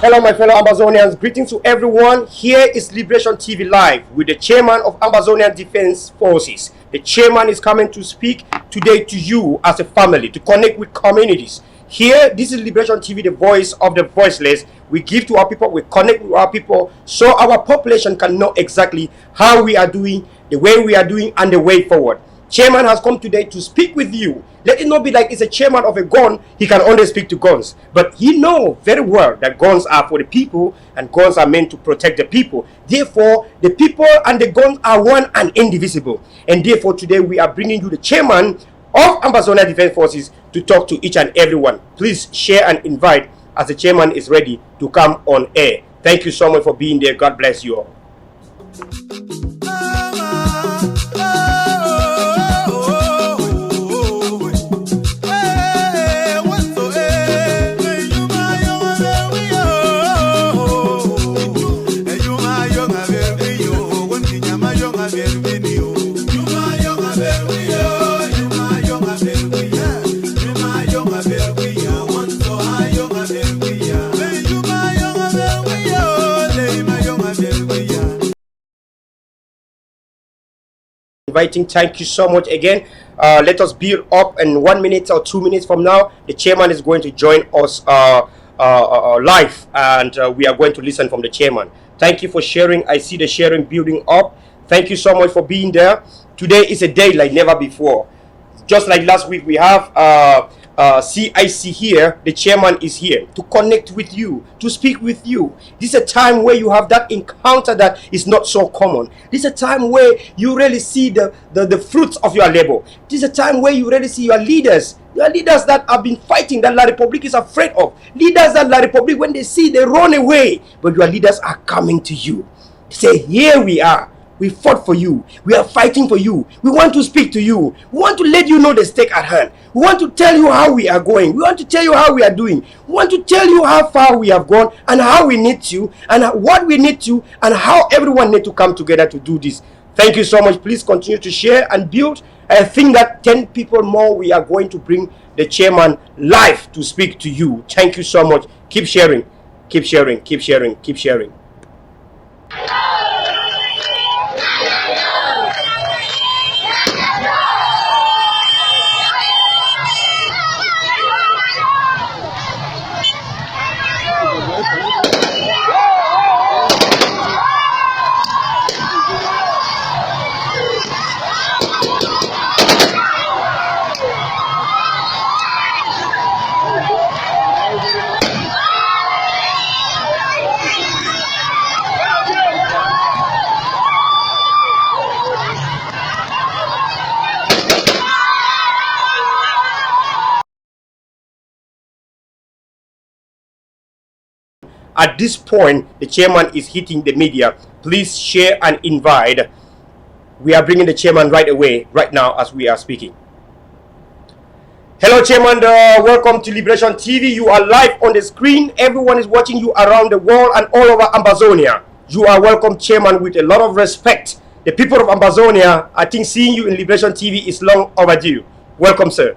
Hello, my fellow Amazonians. Greetings to everyone. Here is Liberation TV Live with the chairman of Amazonian Defense Forces. The chairman is coming to speak today to you as a family, to connect with communities. Here, this is Liberation TV, the voice of the voiceless. We give to our people, we connect with our people, so our population can know exactly how we are doing, the way we are doing, and the way forward. Chairman has come today to speak with you. Let it not be like it's a chairman of a gun, he can only speak to guns. But he knows very well that guns are for the people and guns are meant to protect the people. Therefore, the people and the guns are one and indivisible. And therefore, today we are bringing you the chairman of Amazonian Defense Forces to talk to each and everyone. Please share and invite as the chairman is ready to come on air. Thank you so much for being there. God bless you all. Inviting, thank you so much again. Let us build up, and 1 minute or 2 minutes from now the chairman is going to join us live, and we are going to listen from the chairman. Thank you for sharing. I see the sharing building up. Thank you so much for being there. Today is a day like never before. Just like last week, we have CIC here. The chairman is here to connect with you, to speak with you. This is a time where you have that encounter that is not so common. This is a time where you really see the fruits of your labor. This is a time where you really see your leaders that have been fighting, that La Republic is afraid of. Leaders that La Republic, when they see, they run away. But your leaders are coming to you. They say, here we are. We fought for you. We are fighting for you. We want to speak to you. We want to let you know the stake at hand. We want to tell you how we are going. We want to tell you how we are doing. We want to tell you how far we have gone and how we need you and what we need to and how everyone need to come together to do this. Thank you so much. Please continue to share and build. I think that 10 people more, we are going to bring the chairman live to speak to you. Thank you so much. Keep sharing. Keep sharing. Keep sharing. Keep sharing. At this point, the chairman is hitting the media. Please share and invite. We are bringing the chairman right away, right now, as we are speaking. Hello, chairman. Welcome to Liberation TV. You are live on the screen. Everyone is watching you around the world and all over Amazonia. You are welcome, chairman, with a lot of respect. The people of Amazonia, I think seeing you in Liberation TV is long overdue. Welcome, sir.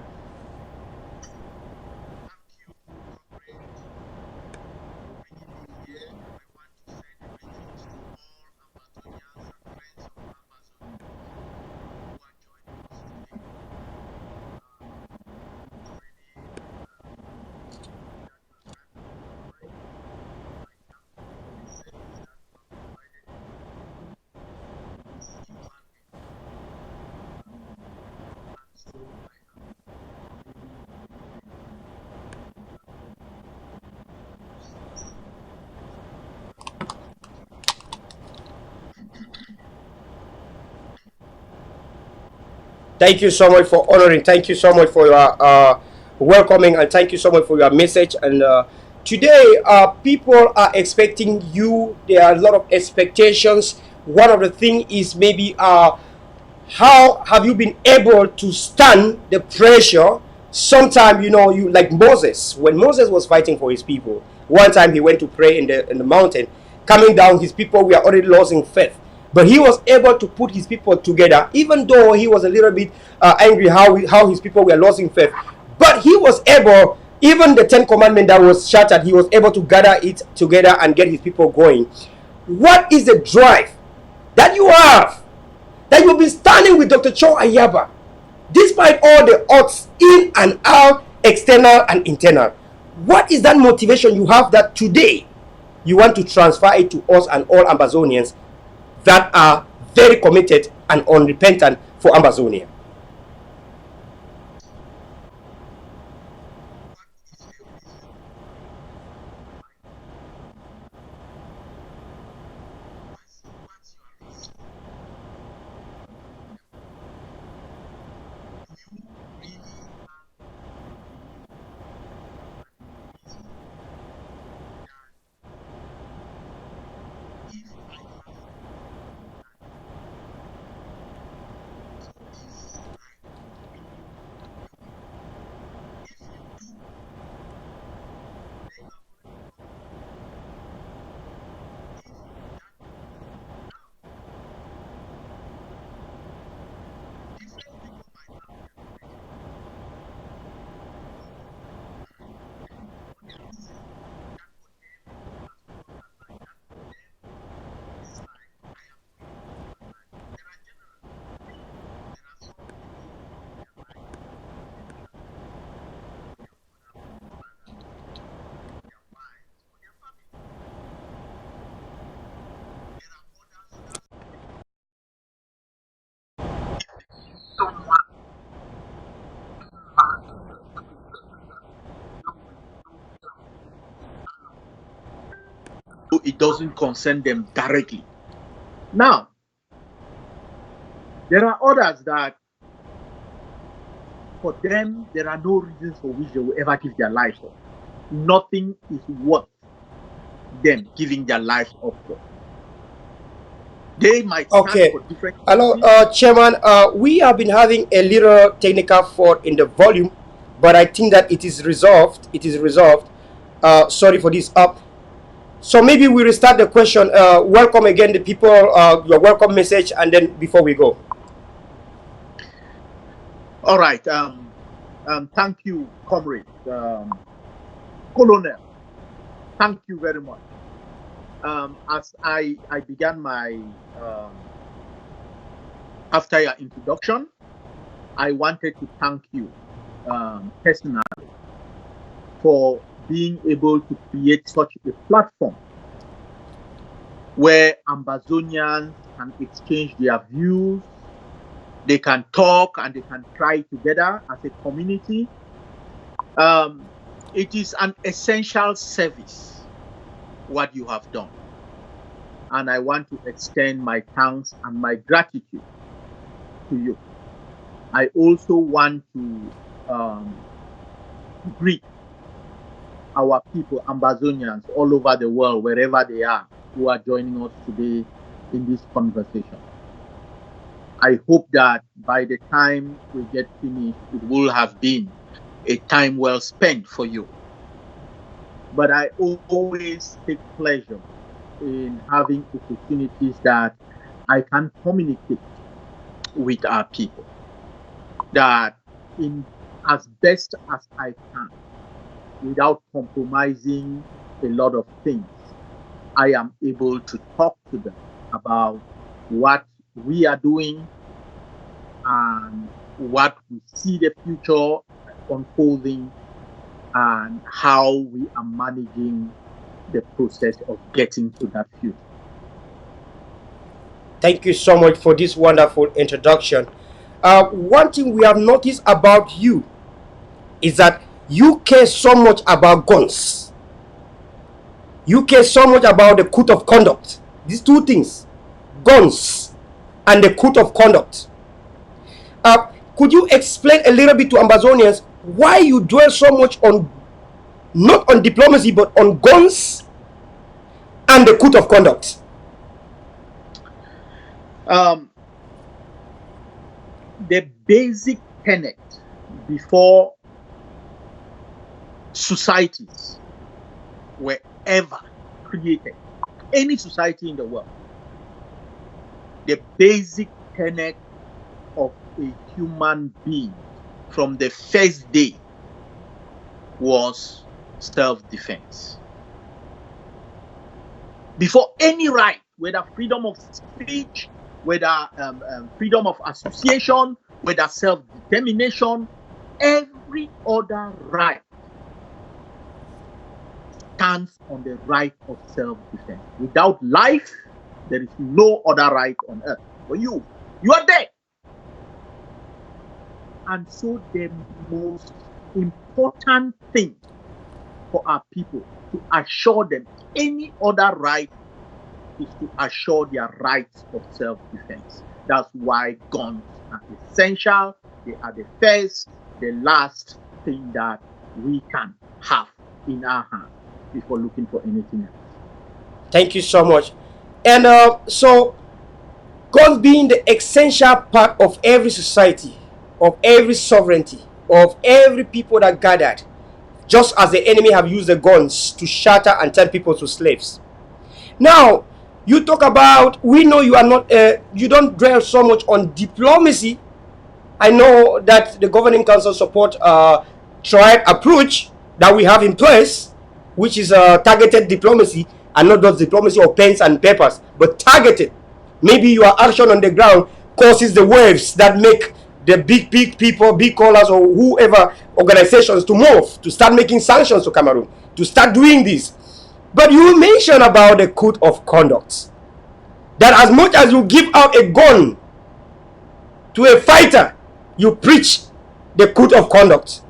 Thank you so much for honoring. Thank you so much for your welcoming, and thank you so much for your message. And today, people are expecting you. There are a lot of expectations. One of the things is maybe how have you been able to stand the pressure? Sometimes, you like Moses. When Moses was fighting for his people, one time he went to pray in the mountain. Coming down, his people were already losing faith. But he was able to put his people together, even though he was a little bit angry how his people were losing faith. But he was able Even the Ten Commandments that was shattered, he was able to gather it together and get his people going. What is the drive that you have, that you've been standing with Dr. Cho Ayaba, despite all the odds in and out, external and internal? What is that motivation you have that today you want to transfer it to us and all Ambazonians that are very committed and unrepentant for Ambazonia? It doesn't concern them directly. Now, there are others that, for them, there are no reasons for which they will ever give their lives up. Nothing is worth them giving their lives up for. They might stand Okay. for different Hello, causes. Chairman. We have been having a little technical fault in the volume, but I think that it is resolved. It is resolved. Sorry for this up. So maybe we restart the question. Welcome again, the people. Your welcome message, and then before we go. All right. Thank you, comrade. Colonel, thank you very much. As I began my after your introduction, I wanted to thank you personally for being able to create such a platform where Ambazonians can exchange their views, they can talk, and they can try together as a community. It is an essential service, what you have done. And I want to extend my thanks and my gratitude to you. I also want to greet our people, Ambazonians, all over the world, wherever they are, who are joining us today in this conversation. I hope that by the time we get finished, it will have been a time well spent for you. But I always take pleasure in having opportunities that I can communicate with our people, that in as best as I can, without compromising a lot of things, I am able to talk to them about what we are doing and what we see the future unfolding and how we are managing the process of getting to that future. Thank you so much for this wonderful introduction. One thing we have noticed about you is that you care so much about guns. You care so much about the code of conduct. These two things, guns and the code of conduct. Could you explain a little bit to Ambazonians why you dwell so much on, not on diplomacy, but on guns and the code of conduct? The basic tenet before societies were ever created, any society in the world, the basic tenet of a human being from the first day was self-defense. Before any right, whether freedom of speech, whether freedom of association, whether self-determination, every other right stands on the right of self-defense. Without life, there is no other right on earth. For you are dead. And so the most important thing for our people to assure them any other right is to assure their rights of self-defense. That's why guns are essential. They are the first, the last thing that we can have in our hands before looking for anything else. Thank you so much. And so, guns being the essential part of every society, of every sovereignty, of every people that gathered, just as the enemy have used the guns to shatter and turn people to slaves. Now, you talk about, we know you are not, you don't dwell so much on diplomacy. I know that the governing council support tried approach that we have in place, which is targeted diplomacy, and not just diplomacy of pens and papers, but targeted. Maybe your action on the ground causes the waves that make the big people, big callers, or whoever organizations to move, to start making sanctions to Cameroon, to start doing this. But you mentioned about the code of conduct. That as much as you give out a gun to a fighter, you preach the code of conduct.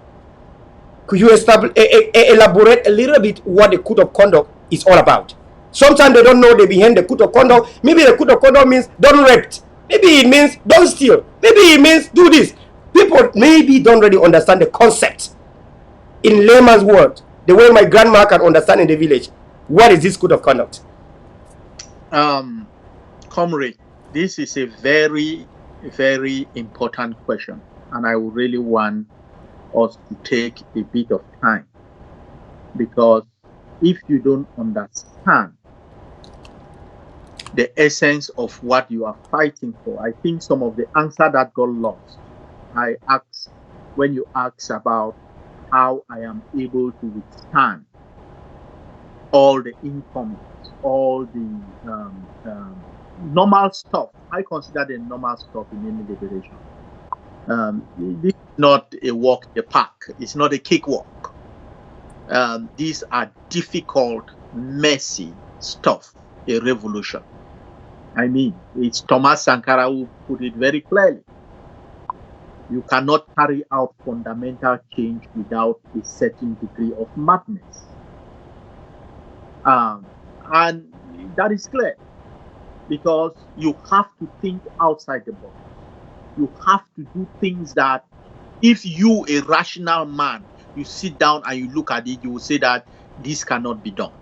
Could you elaborate a little bit what the code of conduct is all about? Sometimes they don't know the behind the code of conduct. Maybe the code of conduct means don't rape. Maybe it means don't steal. Maybe it means do this. People maybe don't really understand the concept in layman's word, the way my grandma can understand in the village. What is this code of conduct? Comrade, this is a very, very important question, and I would really want us to take a bit of time, because if you don't understand the essence of what you are fighting for, I think some of the answer that got lost. I asked, when you asked about how I am able to withstand all the incomings, all the normal stuff. I consider the normal stuff in any liberation. This is not a walk in the park. It's not a cakewalk. These are difficult, messy stuff, a revolution. I mean, it's Thomas Sankara who put it very clearly. You cannot carry out fundamental change without a certain degree of madness. And that is clear, because you have to think outside the box. You have to do things that, if you, a rational man, you sit down and you look at it, you will say that this cannot be done.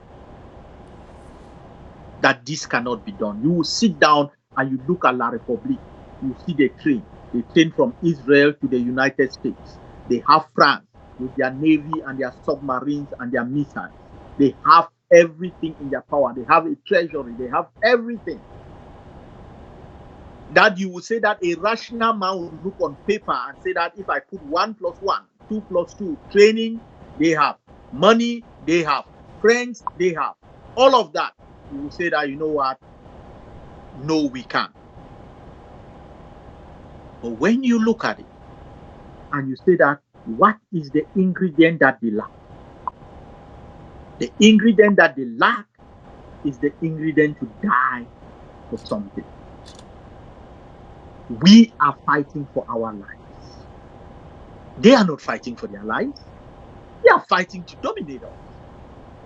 That this cannot be done. You will sit down and you look at La République. You see the train. They train from Israel to the United States. They have France with their navy and their submarines and their missiles. They have everything in their power. They have a treasury. They have everything. That you will say that a rational man will look on paper and say that if I put 1 + 1, 2 + 2, training, they have money, they have friends, they have all of that. You will say that, you know what? No, we can't. But when you look at it and you say that, what is the ingredient that they lack? The ingredient that they lack is the ingredient to die for something. We are fighting for our lives. They are not fighting for their lives. They are fighting to dominate us.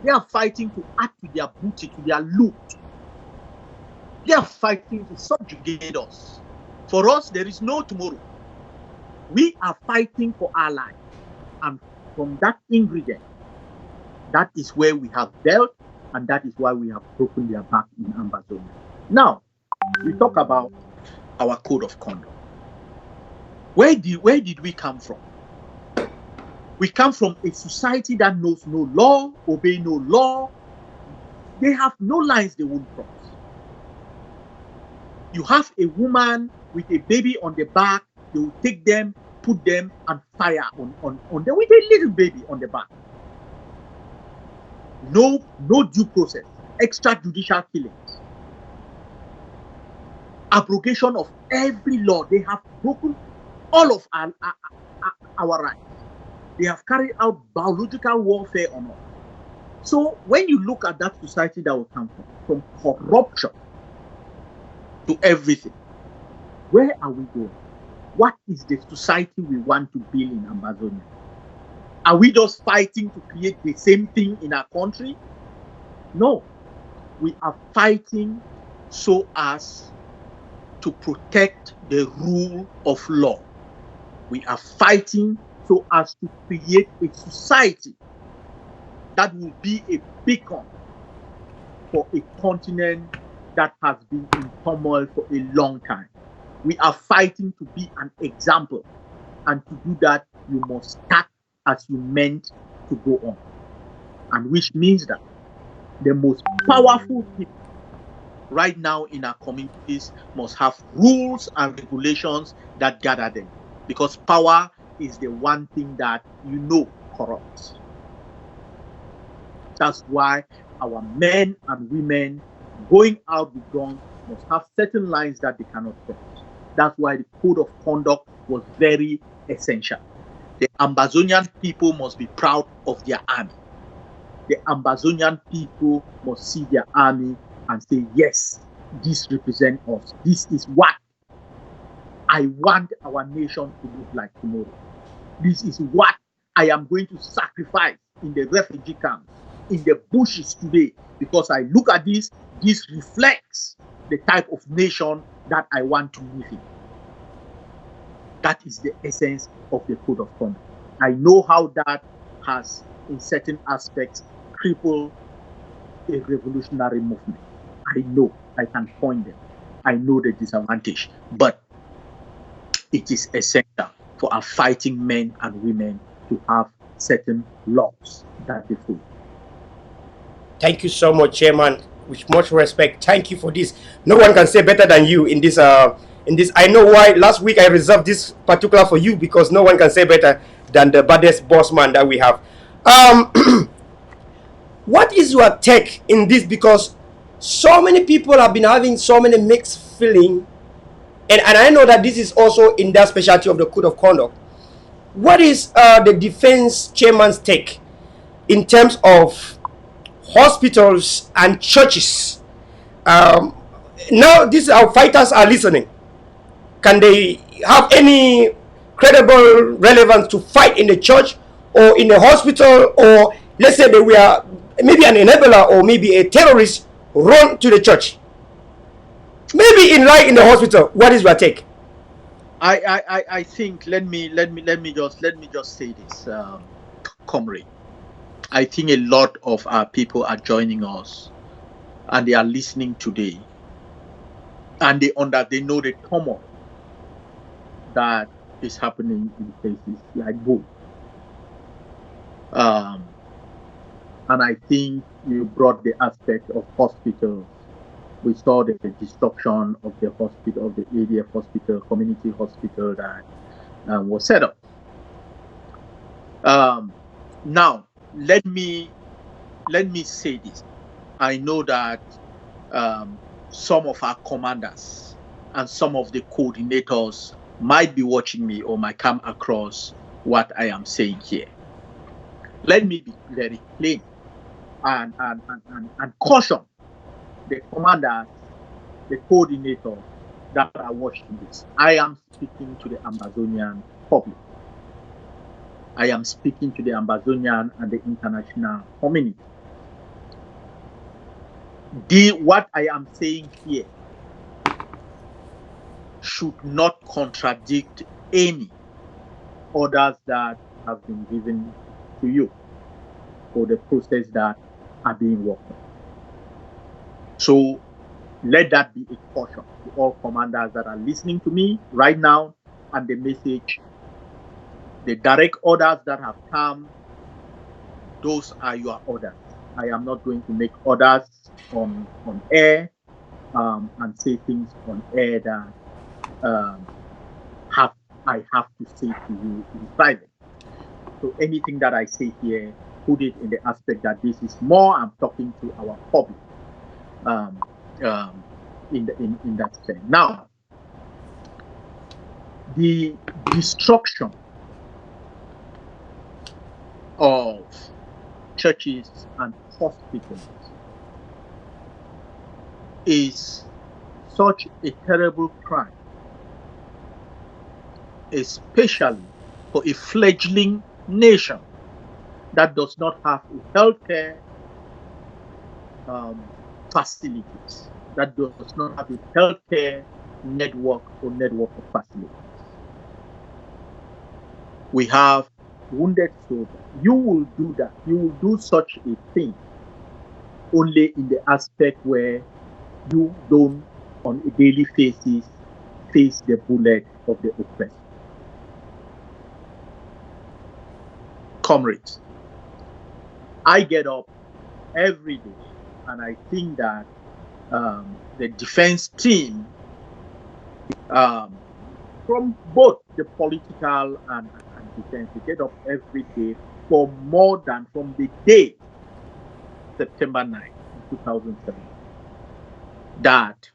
They are fighting to add to their booty, to their loot. They are fighting to subjugate us. For us, there is no tomorrow. We are fighting for our lives. And from that ingredient, that is where we have dealt, and that is why we have broken their back in Ambazonia. Now, we talk about our code of conduct. Where did we come from? We come from a society that knows no law, obey no law. They have no lines they won't cross. You have a woman with a baby on the back, they will take them, put them, and fire on them with a little baby on the back. no due process, extrajudicial killings, abrogation of every law. They have broken all of our rights. They have carried out biological warfare on us. So when you look at that society that will come from corruption to everything, where are we going? What is the society we want to build in Amazonia? Are we just fighting to create the same thing in our country? No. We are fighting so as to protect the rule of law. We are fighting so as to create a society that will be a beacon for a continent that has been in turmoil for a long time. We are fighting to be an example. And to do that, you must start as you meant to go on. And which means that the most powerful people right now in our communities must have rules and regulations that gather them. Because power is the one thing that corrupts. That's why our men and women going out with guns must have certain lines that they cannot cross. That's why the code of conduct was very essential. The Ambazonian people must be proud of their army. The Ambazonian people must see their army and say, yes, this represents us. This is what I want our nation to look like tomorrow. This is what I am going to sacrifice in the refugee camps, in the bushes today, because I look at this reflects the type of nation that I want to live in. That is the essence of the code of conduct. I know how that has, in certain aspects, crippled a revolutionary movement. I know, I can point them. I know the disadvantage, but it is essential for our fighting men and women to have certain laws that they follow. Thank you so much, Chairman. With much respect, thank you for this. No one can say better than you in this. I know why last week I reserved this particular for you, because no one can say better than the baddest boss man that we have. What is your take in this? Because so many people have been having so many mixed feeling, and I know that this is also in that specialty of the code of conduct. What is the defense chairman's take in terms of hospitals and churches? Um, Now, these our fighters are listening. Can they have any credible relevance to fight in the church or in the hospital, or let's say they were maybe an enabler or maybe a terrorist run to the church? Maybe in like in the hospital. What is your take? I think let me just say this, comrade. I think a lot of our people are joining us and they are listening today, and they know the turmoil that is happening in places like Bo. And I think you brought the aspect of hospitals. We saw the destruction of the hospital, of the ADF hospital, community hospital that was set up. Now, let me say this. I know that some of our commanders and some of the coordinators might be watching me or might come across what I am saying here. Let me be very plain and caution the commanders, the coordinators that are watching this. I am speaking to the Ambazonian public. I am speaking to the Ambazonian and the international community. What I am saying here should not contradict any orders that have been given to you for the process that are being worked on. So let that be a caution to all commanders that are listening to me right now, and the message, the direct orders that have come, those are your orders. I am not going to make orders on air and say things on air that I have to say to you in private. So anything that I say here put it in the aspect that this is more, I'm talking to our public in that sense. Now, the destruction of churches and hospitals is such a terrible crime, especially for a fledgling nation that does not have a healthcare facilities, that does not have a healthcare network or network of facilities. We have wounded soldiers. You will do that. You will do such a thing only in the aspect where you don't, on a daily basis, face the bullet of the oppressor. Comrades, I get up every day and I think that the defense team, from both the political and defense, they get up every day for more than from the day September 9, 2007, that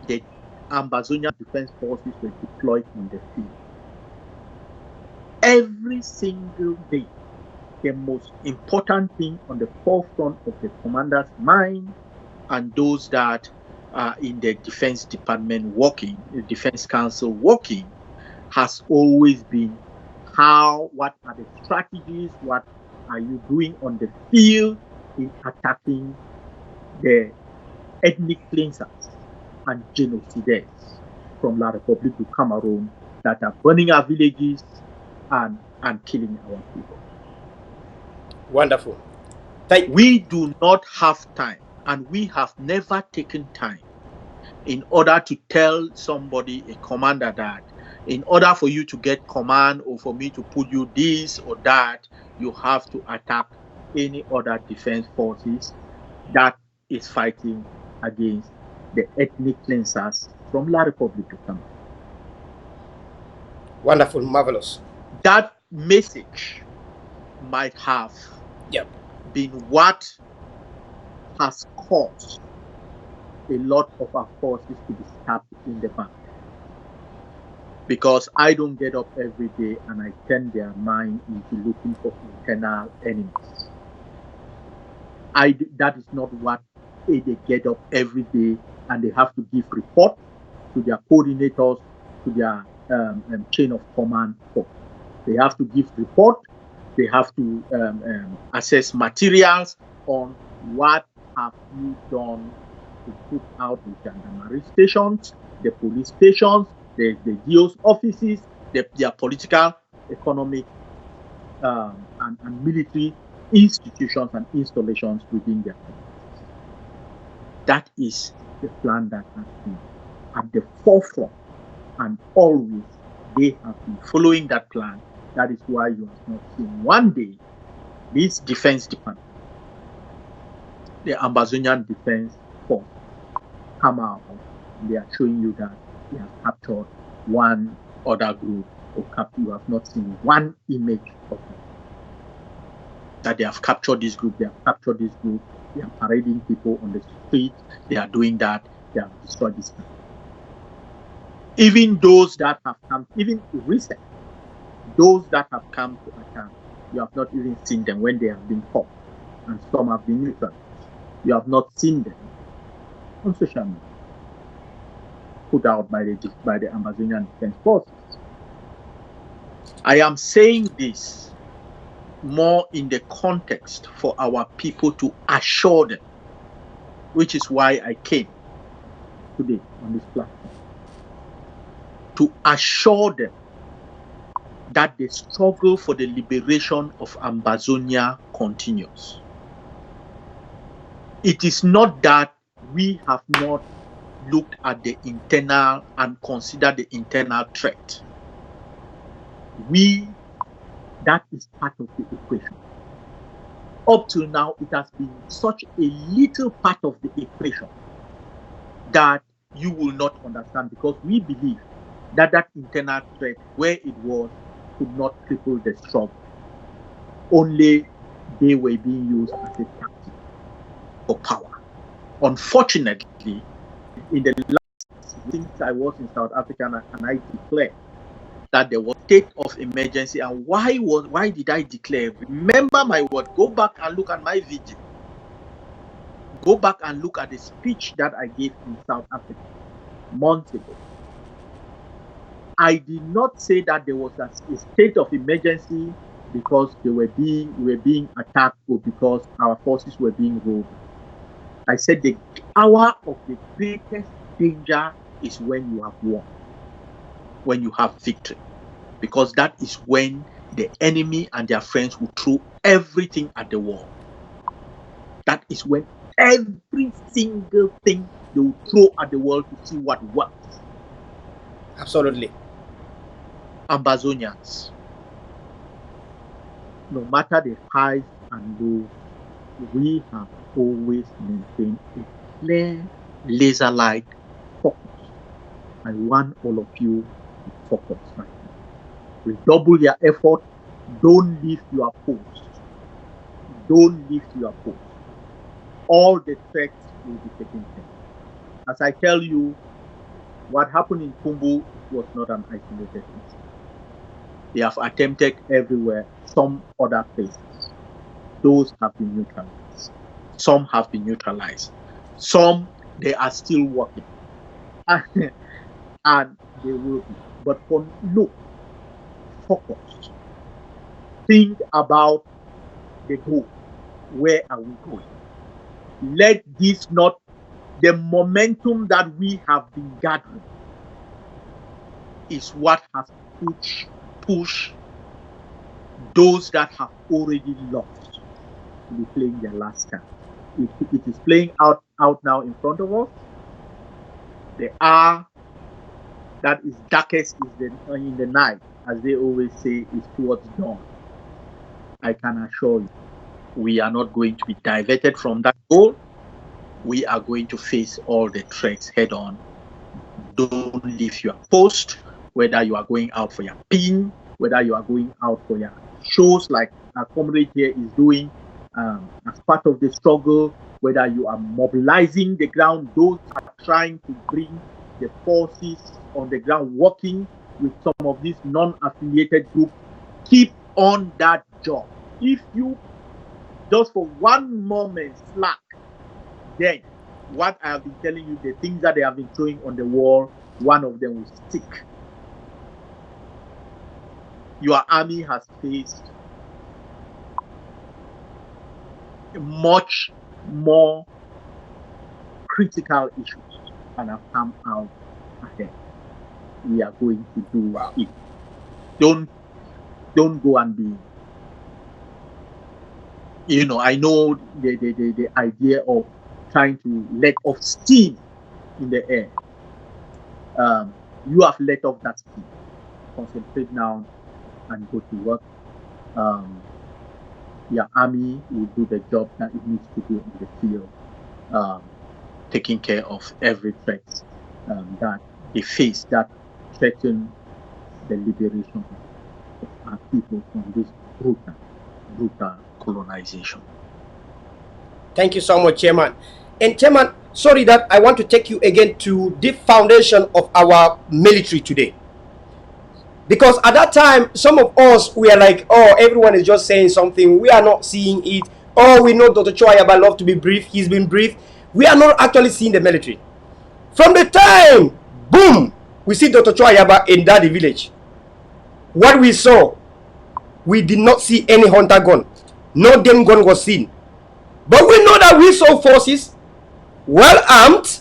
the Ambazonian Defense Forces were deployed on the field. Every single day, the most important thing on the forefront of the commander's mind and those that are in the Defense Department working, the Defense Council working, has always been what are the strategies, what are you doing on the field in attacking the ethnic cleansers and genocides from La Republic to Cameroon that are burning our villages and killing our people. Wonderful. We do not have time, and we have never taken time in order to tell somebody, a commander, that in order for you to get command or for me to put you this or that, you have to attack any other defense forces that is fighting against the ethnic cleansers from La Republic to Cameroon. Wonderful, marvelous. That message might have been what has caused a lot of our forces to be stabbed in the back. Because I don't get up every day and I turn their mind into looking for internal enemies. That is not what they get up every day and they have to give report to their coordinators, to their chain of command for. They have to give report. They have to assess materials on what have you done to put out the gendarmerie stations, the police stations, the DO's offices, their political, economic, and military institutions and installations within their communities. That is the plan that has been at the forefront, and always they have been following that plan. That is why you have not seen one day this defense department, the Ambazonian Defense Force, come out and they are showing you that they have captured one other group, or you have not seen one image of them. That they have captured this group, they have captured this group, they are parading people on the street, they are doing that, they have destroyed this country. Even those that have come, even recent, those that have come to attack, you have not even seen them when they have been caught, and some have been neutralized. You have not seen them on social media, put out by the Amazonian Defense Forces. I am saying this more in the context for our people to assure them, which is why I came today on this platform, to assure them that the struggle for the liberation of Ambazonia continues. It is not that we have not looked at the internal and considered the internal threat. That is part of the equation. Up till now, it has been such a little part of the equation that you will not understand, because we believe that internal threat, where it was, could not cripple the struggle. only they were being used as a tactic for power. Unfortunately, in the last since I was in South Africa and I declared that there was state of emergency. And why did I declare? Remember my word. Go back and look at my video. Go back and look at the speech that I gave in South Africa months ago. I did not say that there was a state of emergency because we were being attacked or because our forces were being robbed. I said the hour of the greatest danger is when you have won, when you have victory, because that is when the enemy and their friends will throw everything at the wall. That is when every single thing they will throw at the wall to see what works. Absolutely. Ambazonians, no matter the highs and lows, we have always maintained a clear, laser-like focus. I want all of you to focus right now. Redouble your effort. Don't leave your post. Don't leave your post. All the threats will be taken care of. As I tell you, what happened in Kumbu was not an isolated incident. They have attempted everywhere, some other places. Those have been neutralized. Some have been neutralized. Some, they are still working. And they will be. But for look, focus. Think about the goal. Where are we going? Let this not, the momentum that we have been gathering is what has pushed those that have already lost to be playing their last card. It is playing out now in front of us. The hour that is darkest is in the night, as they always say, is towards dawn. I can assure you, we are not going to be diverted from that goal. We are going to face all the threats head on. Don't leave your post, whether you are going out for your pin, whether you are going out for your shows like our comrade here is doing as part of the struggle, whether you are mobilizing the ground, those are trying to bring the forces on the ground, working with some of these non-affiliated groups. Keep on that job. If you just for one moment slack, then what I have been telling you, the things that they have been throwing on the wall, one of them will stick. Your army has faced much more critical issues and have come out ahead. We are going to do it. Don't go and be, I know the idea of trying to let off steam in the air. You have let off that steam. Concentrate now and go to work. Your army will do the job that it needs to do in the field, taking care of every threat that they face that threaten the liberation of our people from this brutal colonization. Thank you so much, Chairman. And Chairman, sorry that I want to take you again to the foundation of our military today. Because at that time, some of us, we are like, oh, everyone is just saying something. We are not seeing it. Oh, we know Dr. Chua love to be brief. He's been brief. We are not actually seeing the military. From the time, boom, we see Dr. Chua in that village. What we saw, we did not see any hunter gun. No damn gun was seen. But we know that we saw forces, well armed,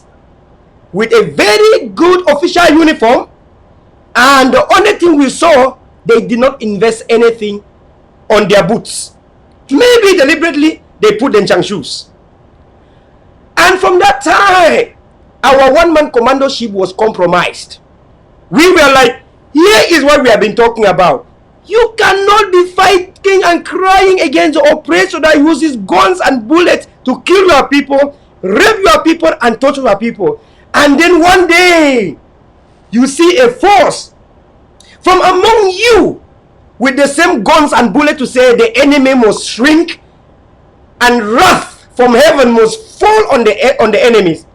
with a very good official uniform. And the only thing we saw, they did not invest anything on their boots. Maybe deliberately, they put the Chang shoes. And from that time, our one-man commandership was compromised. We were like, here is what we have been talking about. You cannot be fighting and crying against the oppressor that uses guns and bullets to kill your people, rape your people, and torture your people. And then one day, you see a force from among you with the same guns and bullets to say the enemy must shrink and wrath from heaven must fall on the enemies,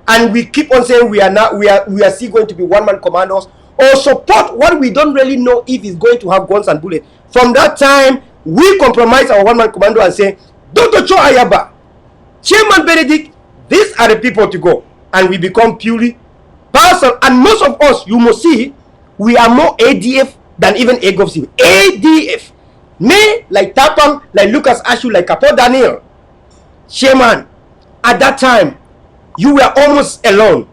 and we keep on saying we are still going to be one-man commandos or support what we don't really know if it's going to have guns and bullets. From that time, we compromise our one-man commando and say, Dr. Cho Ayaba, Chairman Benedict, these are the people to go, and we become purely personal. And most of us, you must see, we are more ADF than even AGOVC. ADF, me like Tapang, like Lucas Ashu, like Capo Daniel, Chairman. At that time, you were almost alone.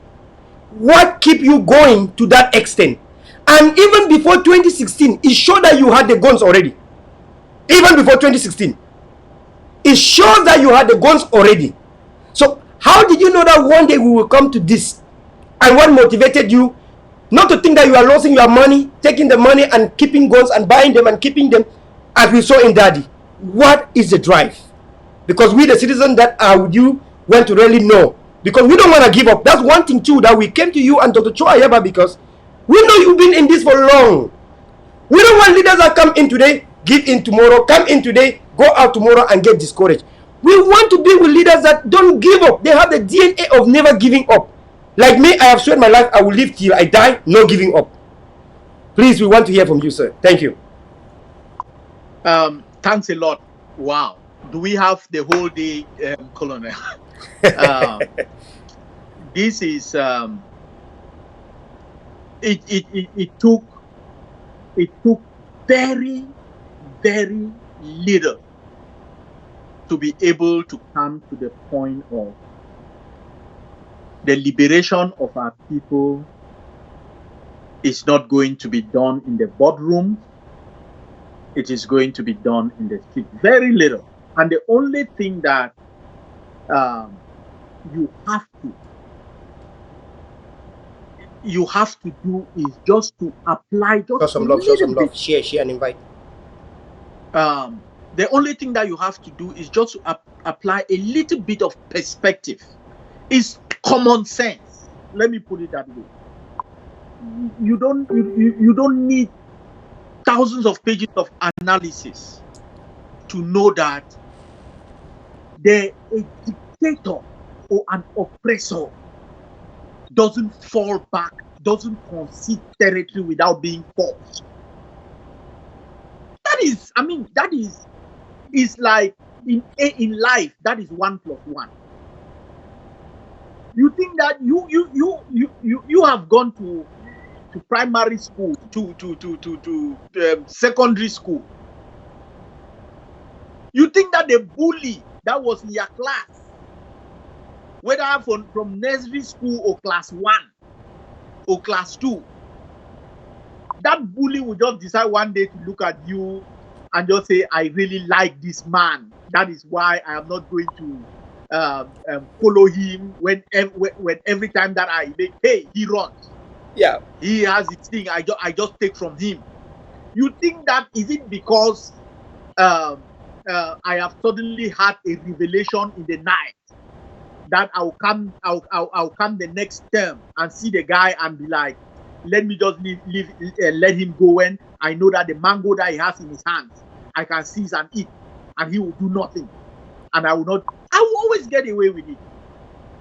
What keep you going to that extent? And even before 2016, it showed that you had the guns already. Even before 2016, it shows that you had the guns already. So how did you know that one day we will come to this? And what motivated you not to think that you are losing your money, taking the money and keeping guns and buying them and keeping them, as we saw in Daddy? What is the drive? Because we, the citizens that are with you, want to really know. Because we don't want to give up. That's one thing too, that we came to you and Dr. Cho Ayaba, because we know you've been in this for long. We don't want leaders that come in today, give in tomorrow, come in today, go out tomorrow and get discouraged. We want to be with leaders that don't give up. They have the DNA of never giving up. Like me, I have sworn my life, I will live till I die, no giving up. Please, we want to hear from you, sir. Thank you. Thanks a lot. Wow. Do we have the whole day, Colonel? This is it took very, very little to be able to come to the point of the liberation of our people is not going to be done in the boardroom. It is going to be done in the street. Very little. And the only thing that you have to do is just to apply just show some love, share and invite. The only thing that you have to do is just to apply a little bit of perspective. It's common sense. Let me put it that way. You don't need thousands of pages of analysis to know that a dictator or an oppressor doesn't fall back, doesn't concede territory without being forced. That is like in life, that is 1 + 1. You think that you have gone to primary school, to secondary school. You think that the bully that was in your class, whether from nursery school or class 1 or class 2, that bully will just decide one day to look at you and just say, I really like this man. That is why I am not going to follow him when every time that I make, hey, he runs. Yeah. He has his thing. I just take from him. You think that is it because I have suddenly had a revelation in the night that I'll come the next term and see the guy and be like, let me just let him go when I know that the mango that he has in his hands, I can seize and eat, and he will do nothing. And I will always get away with it.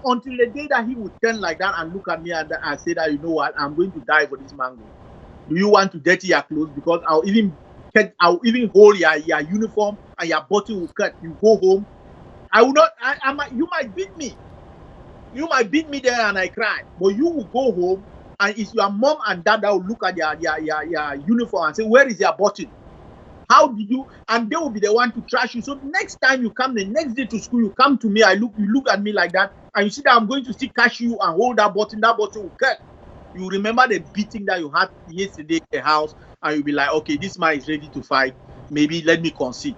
Until the day that he would turn like that and look at me and say that, you know what, I'm going to die for this mango. Do you want to dirty your clothes? Because I'll even hold your uniform and your button will cut. You go home. I will not. You might beat me. You might beat me there and I cry. But you will go home and it's your mom and dad that will look at your uniform and say, where is your button? How did you? And they will be the one to trash you. So next time you come the next day to school, you come to me, you look at me like that, and you see that I'm going to still catch you and hold that button will cut. You remember the beating that you had yesterday in the house, and you'll be like, okay, this man is ready to fight. Maybe let me concede.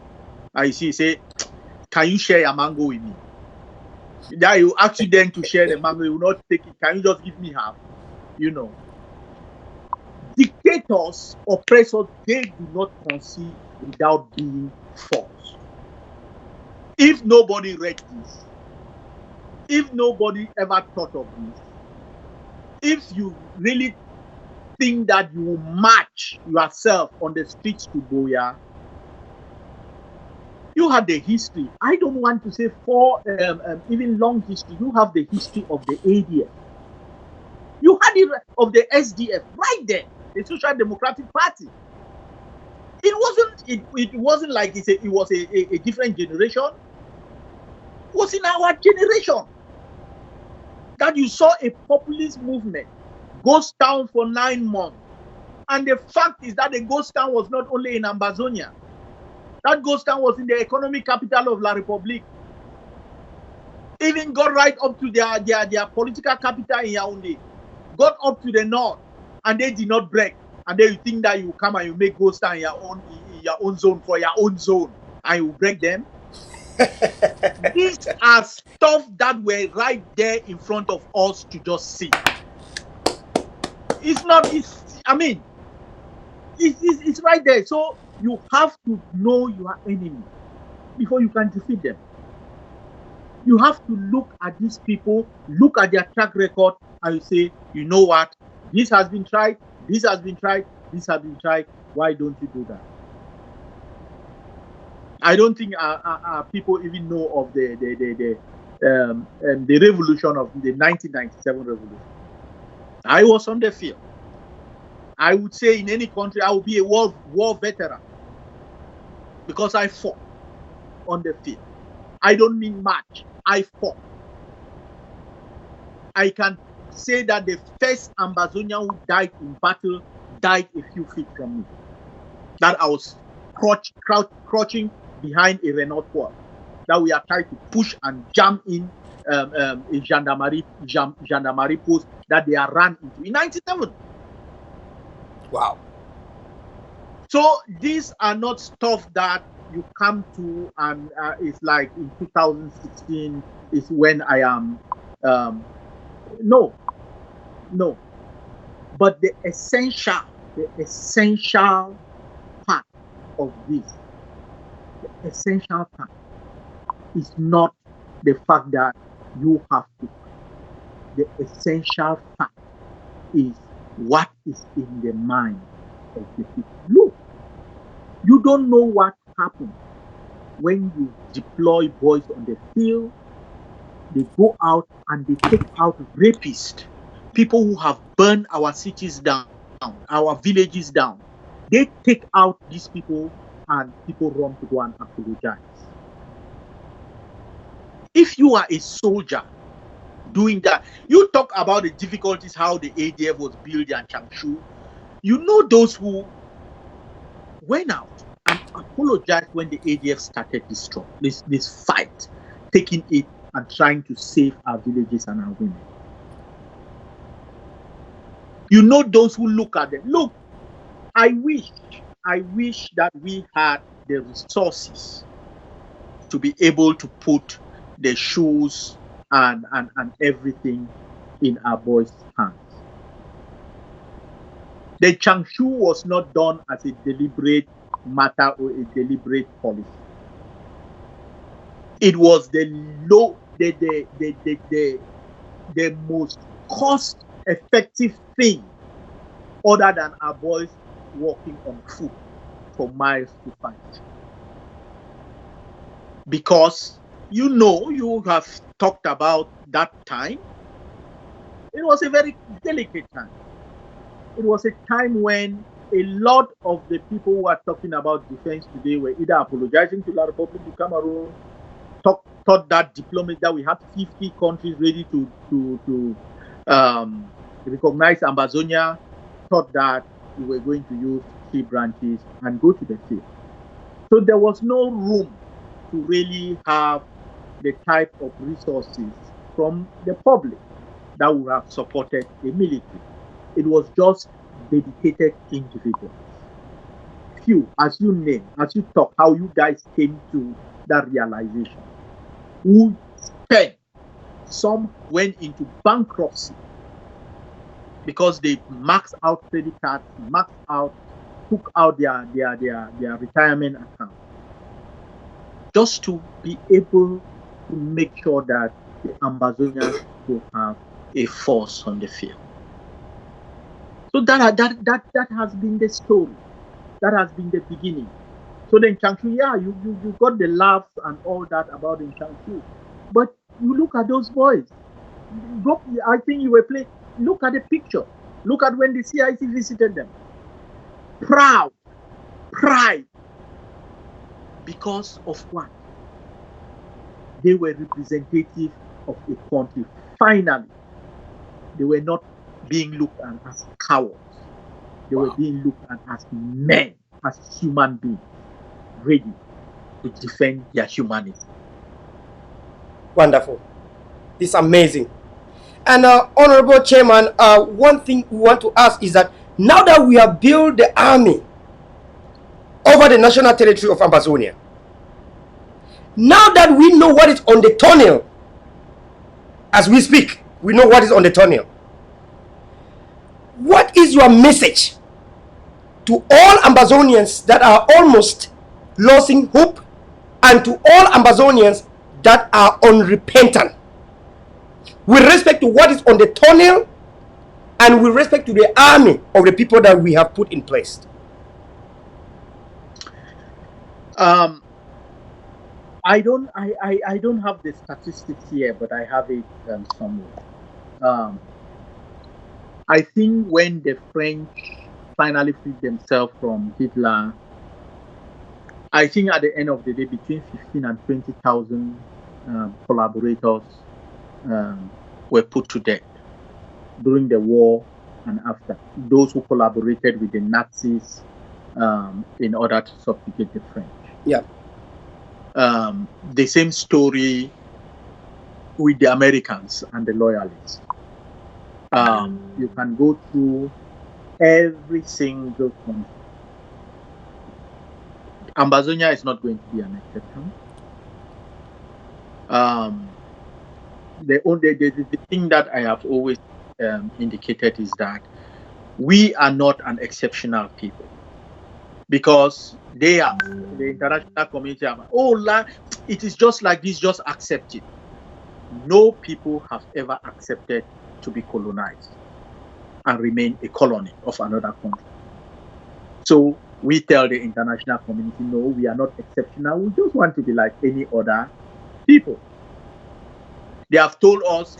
And you see, say, can you share your mango with me? That you ask you then to share the mango, you will not take it. Can you just give me half? You know. Dictators, oppressors, they do not concede without being forced. If nobody read this, if nobody ever thought of this, if you really think that you will match yourself on the streets to Boya, you have the history. I don't want to say even long history. You have the history of the ADF. You had it of the SDF right there, the Social Democratic Party. It wasn't like it was a different generation. It was in our generation that you saw a populist movement ghost town for 9 months. And the fact is that the ghost town was not only in Ambazonia. That ghost town was in the economic capital of La Republique. Even got right up to their political capital in Yaoundé. Got up to the north, and they did not break. And then you think that you come and you make ghost town in your own zone for your own zone, and you break them. These are stuff that were right there in front of us to just see. It's right there. So you have to know your enemy before you can defeat them. You have to look at these people, look at their track record, and you say, you know what? This has been tried, this has been tried, this has been tried. Why don't you do that? I don't think people even know of the revolution of the 1997 revolution. I was on the field. I would say in any country, I would be a war veteran because I fought on the field. I don't mean much. I fought. I can say that the first Ambazonian who died in battle died a few feet from me. That I was crouching behind a Renault Quad. That we are trying to push and jam in a gendarmerie post that they are run into in 97. Wow. So these are not stuff that you come to and it's like in 2016 is when I am. No. But the essential part of this, the essential part is not the fact that you have to. The essential fact is what is in the mind of the people. Look, you don't know what happens when you deploy boys on the field. They go out and they take out rapists, people who have burned our cities down, our villages down. They take out these people and people run to go and apologize. If you are a soldier doing that, you talk about the difficulties, how the ADF was built in Changshu. You know those who went out and apologized when the ADF started this fight, taking it and trying to save our villages and our women. You know those who look at them. Look, I wish that we had the resources to be able to put the shoes and everything in our boys' hands. The Changshu was not done as a deliberate matter or a deliberate policy. It was the most cost-effective thing other than our boys walking on foot for miles to fight. Because you have talked about that time. It was a very delicate time. It was a time when a lot of the people who are talking about defense today were either apologizing to La Republic of Cameroon, thought that diplomacy, that we had 50 countries ready to recognize Ambazonia, thought that we were going to use key branches and go to the field. So there was no room to really have the type of resources from the public that would have supported the military. It was just dedicated individuals. Few, as you name, as you talk, how you guys came to that realization. Who spent, some went into bankruptcy because they maxed out credit cards, took out their retirement account, just to be able to make sure that the Ambazonians will have a force on the field. So that has been the story. That has been the beginning. So then Changshu, yeah, you got the laughs and all that about in Changshu. But you look at those boys. Go, I think you were playing. Look at the picture. Look at when the CIC visited them. Proud, pride. Because of what? They were representative of a country. Finally, they were not being looked at as cowards. They were being looked at as men, as human beings, ready to defend their humanity. Wonderful. This is amazing. And Honorable Chairman, one thing we want to ask is that now that we have built the army over the national territory of Amazonia, now that we know what is on the tunnel, as we speak, we know what is on the tunnel. What is your message to all Amazonians that are almost losing hope, and to all Amazonians that are unrepentant, with respect to what is on the tunnel and with respect to the army of the people that we have put in place? I don't have the statistics here, but I have it somewhere. I think when the French finally freed themselves from Hitler, I think at the end of the day, between 15 and 20,000 collaborators were put to death during the war and after. Those who collaborated with the Nazis in order to subjugate the French. Yeah. The same story with the Americans and the loyalists. You can go through every single country. Amazonia is not going to be an exception. The thing that I have always indicated is that we are not an exceptional people, because they are the international community. It is just like this, just accept it. No people have ever accepted to be colonized and remain a colony of another country. So we tell the international community, no, we are not exceptional. We just want to be like any other people. They have told us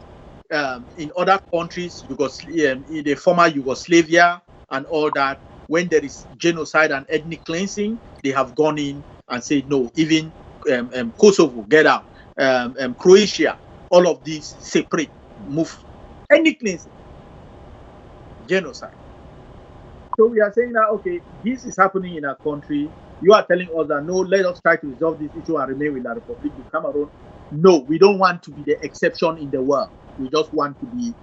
in other countries, in the former Yugoslavia and all that, when there is genocide and ethnic cleansing, they have gone in and said, no, even Kosovo, get out, Croatia, all of these separate, move, ethnic cleansing, genocide. So we are saying that, okay, this is happening in our country. You are telling us that, no, let us try to resolve this issue and remain with the Republic of Cameroon. No, we don't want to be the exception in the world. We just want to be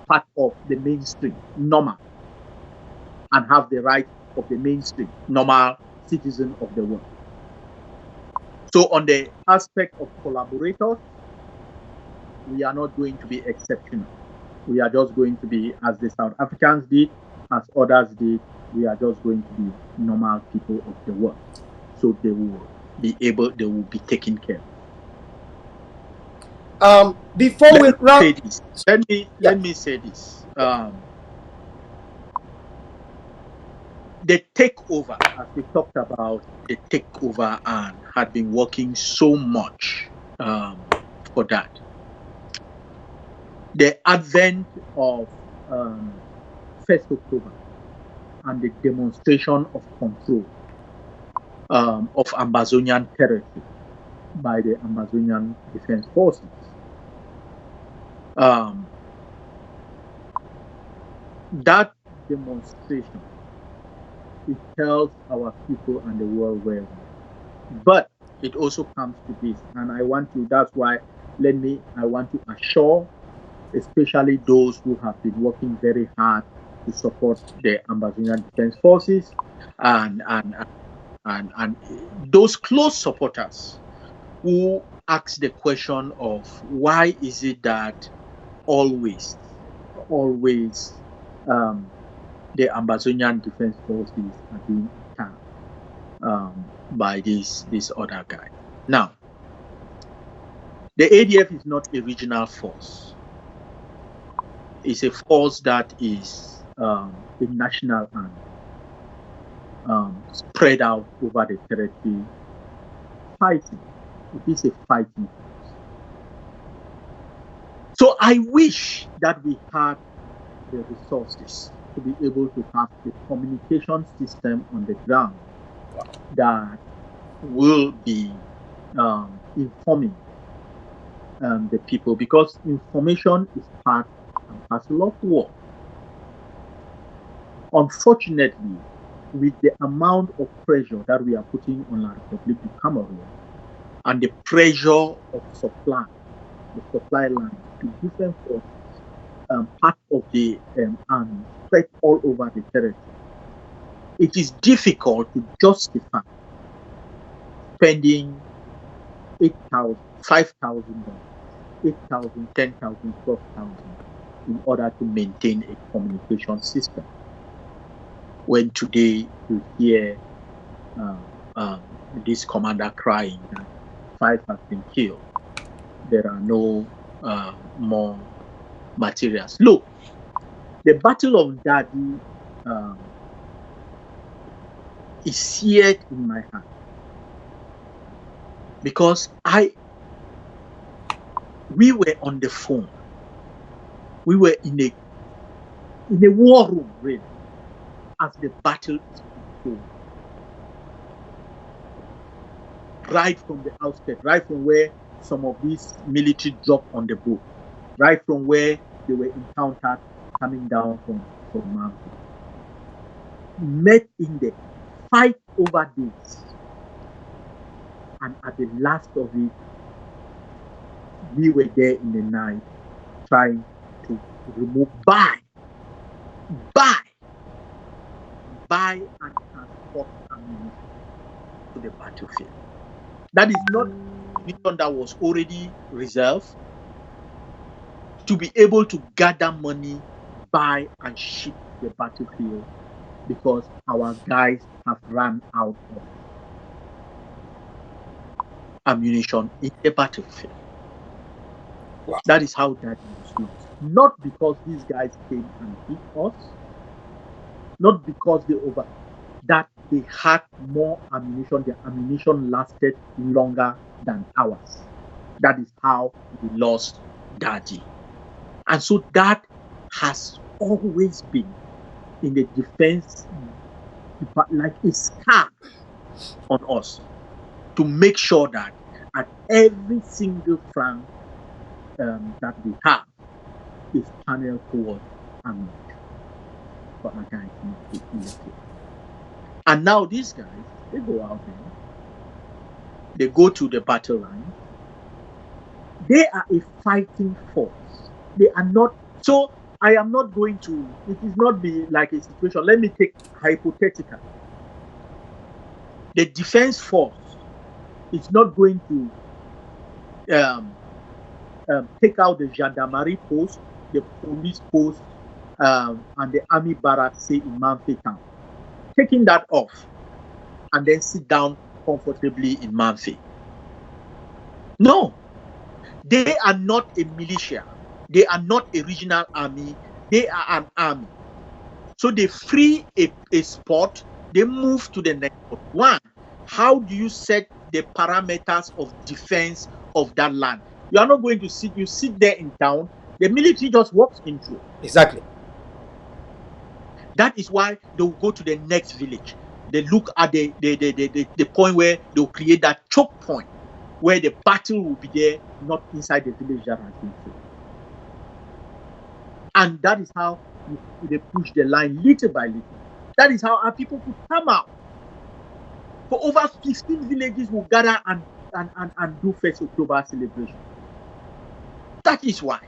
part of the mainstream, normal, and have the right of the mainstream, normal citizen of the world. So on the aspect of collaborators, we are not going to be exceptional. We are just going to be, as the South Africans did, as others did, we are just going to be normal people of the world. So they will be taken care of. Before we say this, let me say this. The takeover, as we talked about the takeover, and had been working so much for that. The advent of 1st October and the demonstration of control of Amazonian territory by the Amazonian Defense Forces. That demonstration, it tells our people and the world where we are. But it also comes to this, and that's why I want to assure, especially those who have been working very hard to support the Amazonian Defense Forces and those close supporters who ask the question of why is it that always the Amazonian Defense Forces are being attacked by this other guy. Now, the ADF is not a regional force. It's a force that is a national army spread out over the territory, fighting. It is a fighting force. So I wish that we had the resources to be able to have a communication system on the ground that will be informing the people, because information is part and parcel of war. Unfortunately, with the amount of pressure that we are putting on La République du Cameroon and the pressure of supply, the supply line to different forces, part of the army spread all over the territory, it is difficult to justify spending $8,000, $5,000, $8,000, $10,000, $12,000 in order to maintain a communication system. When today you hear this commander crying that 5 has been killed, there are no more materials. Look, the Battle of Dadi is seared in my heart because we were on the phone. We were in a war room, really, as the battle is unfolding. Right from the outset, right from where some of these military dropped on the boat, right from where they were encountered coming down from mountain. Met in the fight over days. And at the last of it, we were there in the night trying to remove, buy and transport ammunition to the battlefield. That is not ammunition that was already reserved, to be able to gather money, buy and ship to the battlefield, because our guys have run out of ammunition in the battlefield. Wow. That is how that was lost. Not because these guys came and hit us, not because that they had more ammunition. The ammunition lasted longer than ours. That is how we lost Dadi. And so that has always been in the defense, like a scar on us, to make sure that at every single flank that we have is channeled towards ammunition for our guys in the field. And now these guys, they go out there, they go to the battle line. They are a fighting force. They are not. So I am not going to, it is not be like a situation. Let me take hypothetical. The defense force is not going to take out the gendarmerie post, the police post, and the army barracks, say in Manfi town. Taking that off and then sit down comfortably in Manfi. No, they are not a militia. They are not a regional army. They are an army. So they free a spot, they move to the next spot. One, how do you set the parameters of defense of that land? You are not going to sit, you sit there in town, the military just walks into it. Exactly. That is why they will go to the next village. They look at the point where they'll create that choke point, where the battle will be there, not inside the village that has been filled. And that is how they push the line little by little. That is how our people could come out. For over 15 villages will gather and do 1st October celebration. That is why.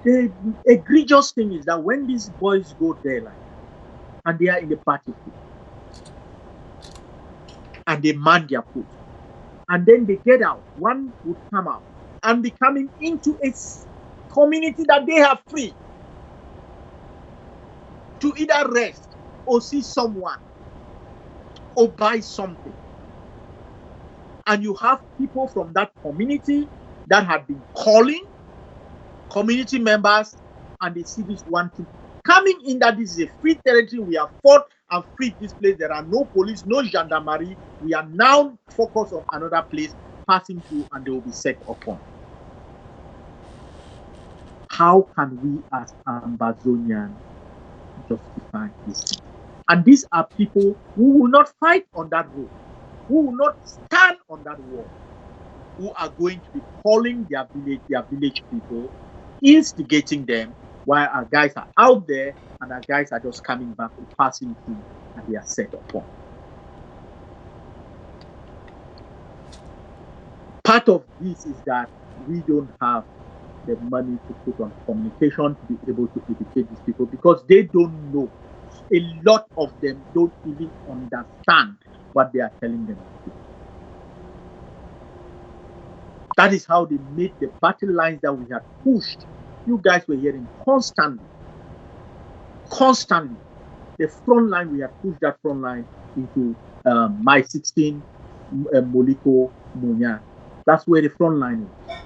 The egregious thing is that when these boys go there like that, and they are in the battlefield, and they man their post, and then they get out, one would come out and be coming into a community that they have free to either rest or see someone or buy something. And you have people from that community that have been calling community members, and they see this one thing coming coming in that this is a free territory. We have fought and freed this place. There are no police, no gendarmerie. We are now focused on another place, passing through, and they will be set upon. How can we as Ambazonians justify this? And these are people who will not fight on that road, who will not stand on that wall, who are going to be calling their village people, instigating them, while our guys are out there and our guys are just coming back and passing through, and they are set upon. Part of this is that we don't have the money to put on communication to be able to educate these people, because they don't know. A lot of them don't even understand what they are telling them to do. That is how they made the battle lines that we had pushed. You guys were hearing constantly. The front line, we had pushed that front line into My 16, Moliko, Munya. That's where the front line is.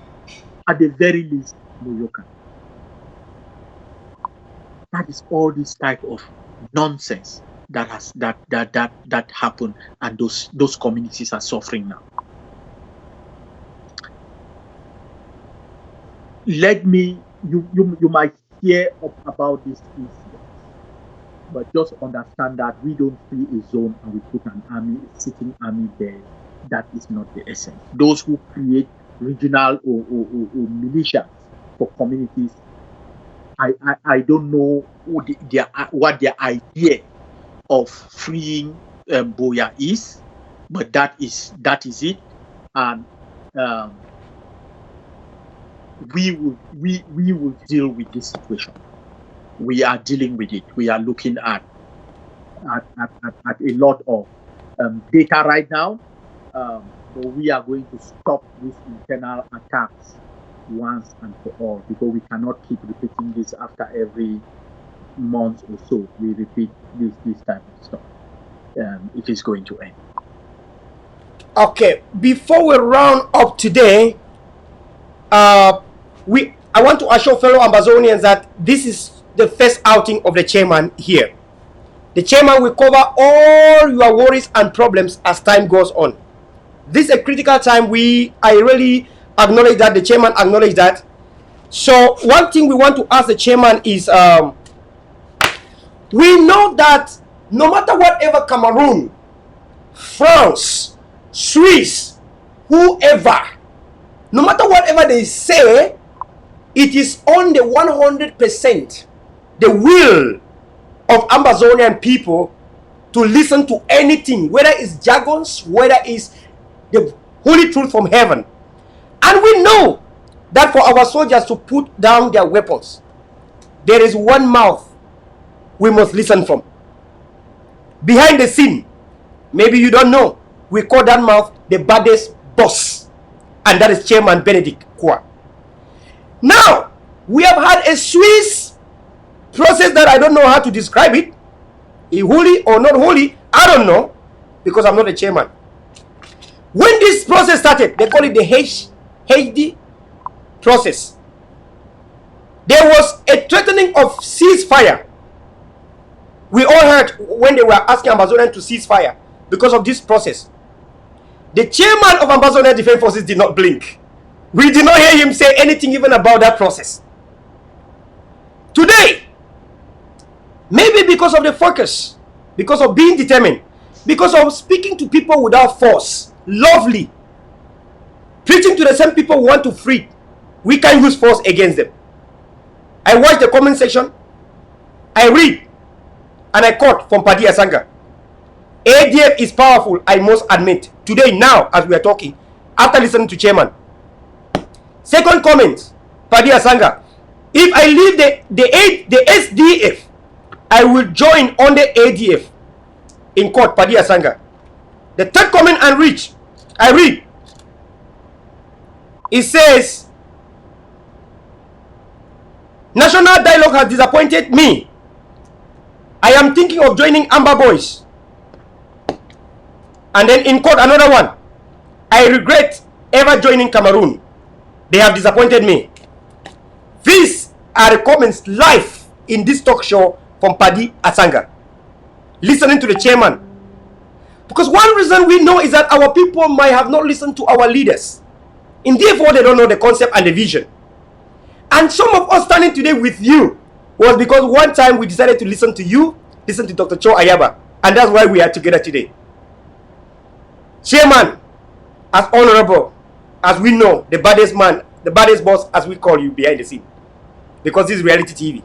At the very least, Moyoka. That is all this type of nonsense that has that happened, and those communities are suffering now. You might hear about this incident, but just understand that we don't free a zone and we put an army, a sitting army there. That is not the essence. Those who create regional or militias for communities, I don't know what their idea of freeing Boya is, but that is it, and we will deal with this situation. We are dealing with it. We are looking at a lot of data right now. But we are going to stop these internal attacks once and for all, because we cannot keep repeating this after every month or so. We repeat this type of stuff. It is going to end. Okay, before we round up today, I want to assure fellow Ambazonians that this is the first outing of the chairman here. The chairman will cover all your worries and problems as time goes on. This is a critical time. I really acknowledge that. The chairman acknowledged that. So one thing we want to ask the chairman is, we know that no matter whatever Cameroon, France, Swiss, whoever, no matter whatever they say, it is on the 100% the will of Ambazonian people to listen to anything, whether it's jargons, whether it's the holy truth from heaven. And we know that for our soldiers to put down their weapons, there is one mouth we must listen from. Behind the scene, maybe you don't know, we call that mouth the baddest boss, and that is Chairman Benidict. Now, we have had a Swiss process that I don't know how to describe it. Holy or not holy, I don't know, because I'm not a chairman. When this process started, they call it the HD process. There was a threatening of ceasefire. We all heard when they were asking Ambazonian to cease fire because of this process. The chairman of Ambazonian Defense Forces did not blink. We did not hear him say anything even about that process. Today, maybe because of the focus, because of being determined, because of speaking to people without force, lovely, preaching to the same people who want to free, we can use force against them. I watch the comment section, I read, and I quote from Padi Asanga. ADF is powerful, I must admit. Today, now, as we are talking, after listening to chairman. Second comment, Padi Asanga. If I leave the SDF, I will join on the ADF. In court, Padi Asanga. The third comment I read. It says, National Dialogue has disappointed me. I am thinking of joining Amber Boys. And then in court, another one. I regret ever joining Cameroon. They have disappointed me. These are the comments live in this talk show from Paddy Asanga, listening to the chairman. Because one reason we know is that our people might have not listened to our leaders. And therefore, they don't know the concept and the vision. And some of us standing today with you was because one time we decided to listen to you, listen to Dr. Cho Ayaba. And that's why we are together today. Chairman, as honorable, as we know, the baddest man, the baddest boss, as we call you behind the scene. Because this is reality TV.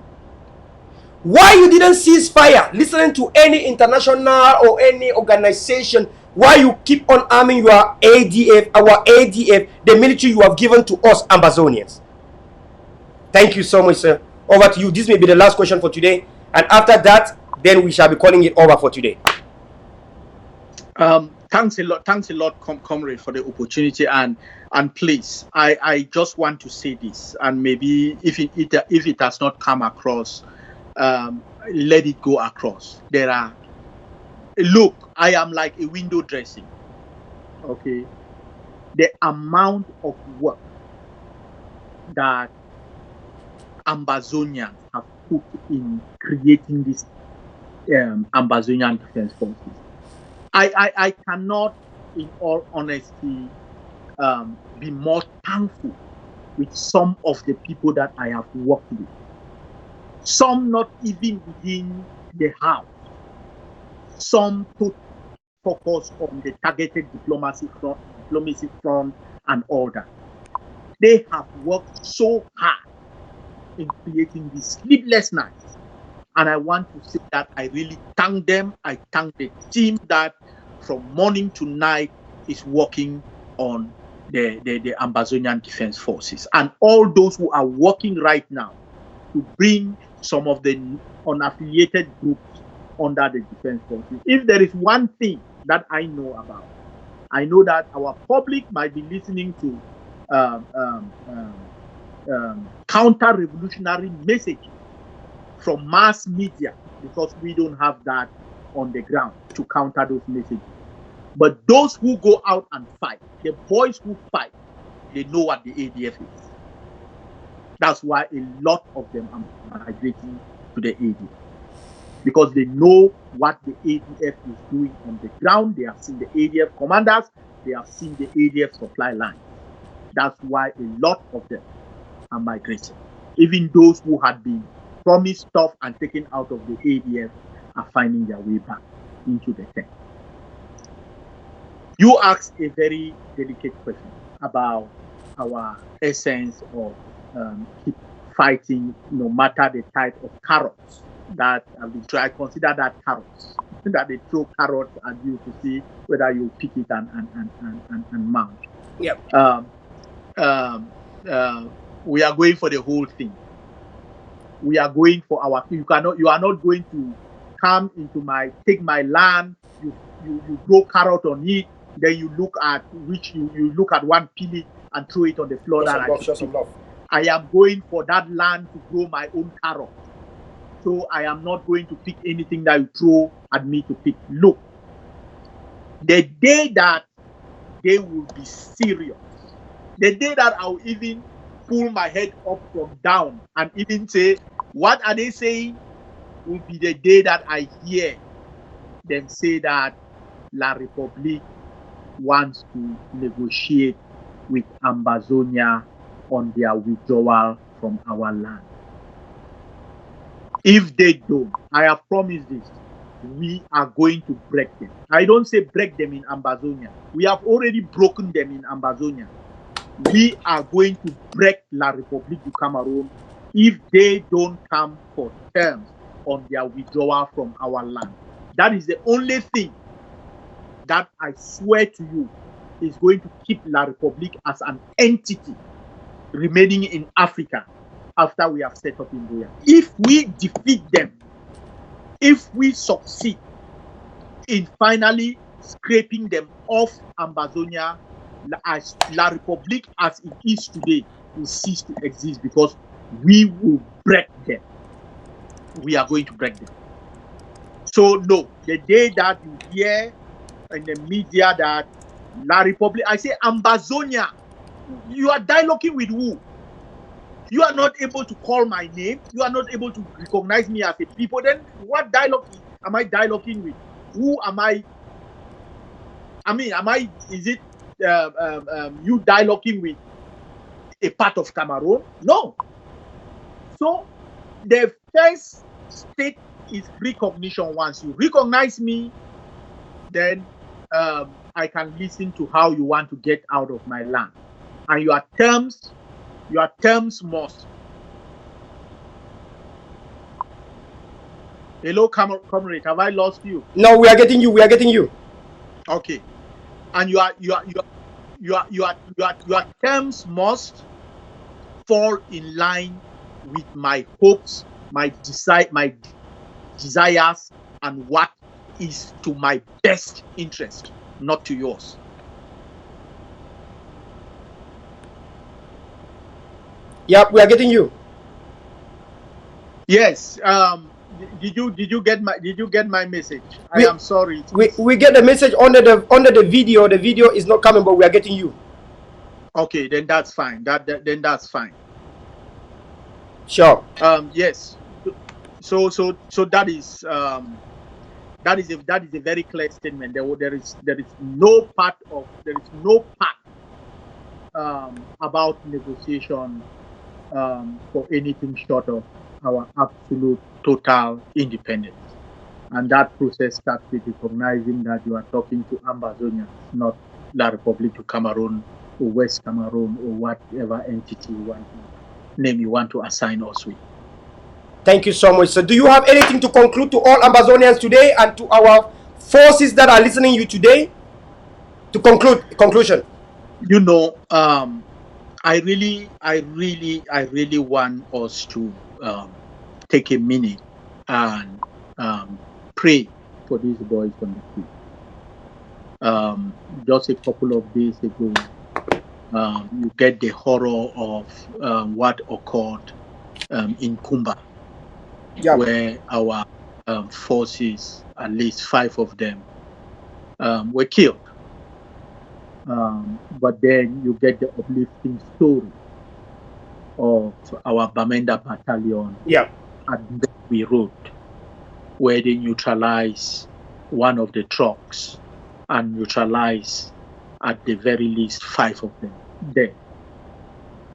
Why you didn't cease fire listening to any international or any organization? Why you keep on arming your ADF, our ADF, the military you have given to us Ambazonians? Thank you so much, sir. Over to you. This may be the last question for today. And after that, then we shall be calling it over for today. Thanks a lot, comrade, for the opportunity. And please, I just want to say this, and maybe if it has not come across, let it go across. Look, I am like a window dressing. Okay, the amount of work that Ambazonians have put in creating this Ambazonian Defense Forces, I cannot, in all honesty, be more thankful with some of the people that I have worked with. Some not even within the house. Some put focus on the targeted diplomacy front and all that. They have worked so hard in creating these sleepless nights. And I want to say that I really thank them. I thank the team that from morning to night is working on the Ambazonian Defense Forces. And all those who are working right now to bring some of the unaffiliated groups under the Defense Forces. If there is one thing that I know about, I know that our public might be listening to counter-revolutionary messages from mass media, because we don't have that on the ground to counter those messages. But those who go out and fight, the boys who fight, they know what the ADF is. That's why a lot of them are migrating to the ADF, because they know what the ADF is doing on the ground. They have seen the ADF commanders, they have seen the ADF supply line. That's why a lot of them are migrating. Even those who had been promised stuff and taken out of the ADF are finding their way back into the tent. You asked a very delicate question about our essence of keep fighting no matter the type of carrots that we try. I consider that carrots, that they throw carrots at you to see whether you pick it and mount. Yep. We are going for the whole thing. We are going for our. You are not going to come into take my land. You grow carrot on it. Then you look at you look at one, peel it and throw it on the floor. I am going for that land to grow my own carrot. So I am not going to pick anything that you throw at me to pick. Look, the day that they will be serious, the day that I'll even pull my head up from down and even say, what are they saying? Will be the day that I hear them say that La République wants to negotiate with Ambazonia on their withdrawal from our land. If they don't, I have promised this, we are going to break them. I don't say break them in Ambazonia. We have already broken them in Ambazonia. We are going to break La République du Cameroon if they don't come for terms on their withdrawal from our land. That is the only thing that I swear to you is going to keep La République as an entity remaining in Africa after we have set up in Buea. If we defeat them, if we succeed in finally scraping them off Ambazonia, as La République as it is today will cease to exist, because we will break them. We are going to break them. So no, the day that you hear in the media that La République, I say Ambazonia, you are dialoguing with who? You are not able to call my name. You are not able to recognize me as a people. Then what dialogue am I dialoguing with? Who am I? I mean, is it you dialoguing with a part of Cameroon? No. So the first state is recognition. Once you recognize me, then I can listen to how you want to get out of my land. And your terms must. Hello, comrade, have I lost you? No, we are getting you. We are getting you. Okay. And your terms must fall in line with my hopes, my desires, and what is to my best interest, not to yours. Yep, we are getting you. Yes. Did you get my message? I We am sorry. we get the message under the video. The video is not coming, but we are getting you. Okay, then that's fine. Then that's fine. Sure. Yes. So that is that is a very clear statement. There is no part about negotiation for anything short of our absolute total independence. And that process starts with recognizing that you are talking to Ambazonians, not La République du Cameroon or West Cameroon or whatever entity name you want to assign us with. Thank you so much. So, do you have anything to conclude to all Amazonians today and to our forces that are listening you today? To conclusion. You know, I really want us to take a minute and pray for these boys on the street. Just a couple of days ago, you get the horror of what occurred in Kumba, where our forces, at least 5 of them, were killed. But then you get the uplifting story of our Bamenda battalion at Bewi Road, where they neutralize one of the trucks and neutralize at the very least 5 of them dead.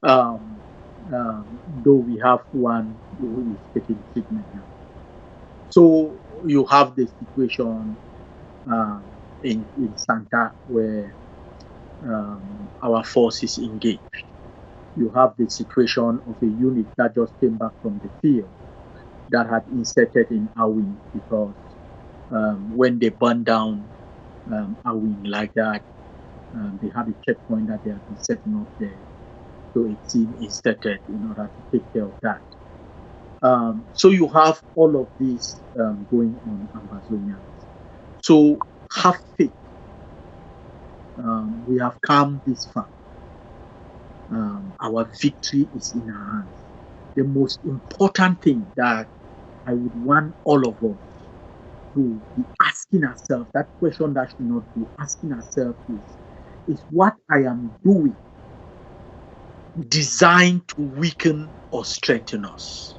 Though we have one who is taking treatment now. So you have the situation in Santa where our forces engaged. You have the situation of a unit that just came back from the field that had inserted in Awin because when they burned down Awin like that, they have a checkpoint that they have been setting up there. So a team inserted in order to take care of that. So you have all of this going on Amazonians. So have faith. We have come this far. Our victory is in our hands. The most important thing that I would want all of us to be asking ourselves, that question that should not be asking ourselves is what I am doing designed to weaken or strengthen us?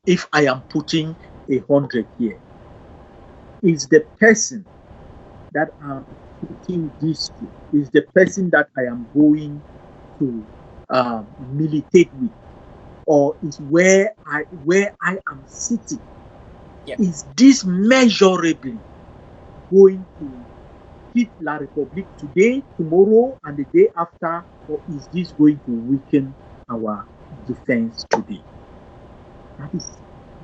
If I am putting 100 here, is the person that I'm putting this to, is the person that I am going to militate with, or is where I am sitting, is this measurably going to hit La République today, tomorrow, and the day after, or is this going to weaken our defense today? That is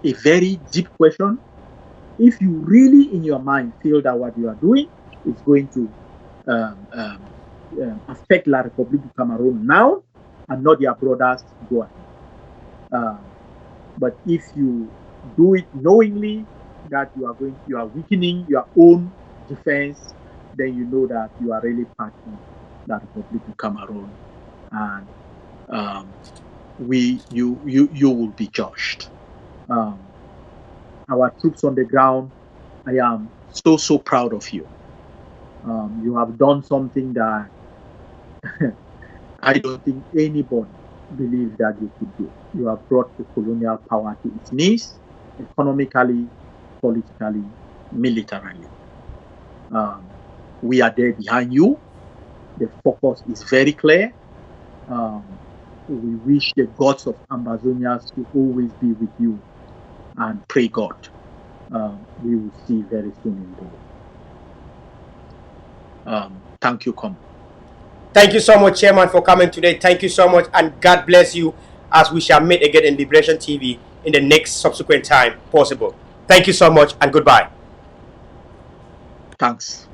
a very deep question. If you really in your mind feel that what you are doing is going to affect La République du Cameroon now and not their brothers, go ahead. But if you do it knowingly that you are weakening your own defense, then you know that you are really part of La République du Cameroon, and you will be judged. Our troops on the ground, I am so proud of you. You have done something that I don't think anybody believes that you could do. You have brought the colonial power to its knees, economically, politically, militarily. We are there behind you. The focus is very clear. We wish the gods of Ambazonians to always be with you, and pray God we will see very soon indeed. Thank you, Kom. Thank you so much, Chairman, for coming today. Thank you so much, and God bless you as we shall meet again in Liberation TV in the next subsequent time possible. Thank you so much, and goodbye. Thanks.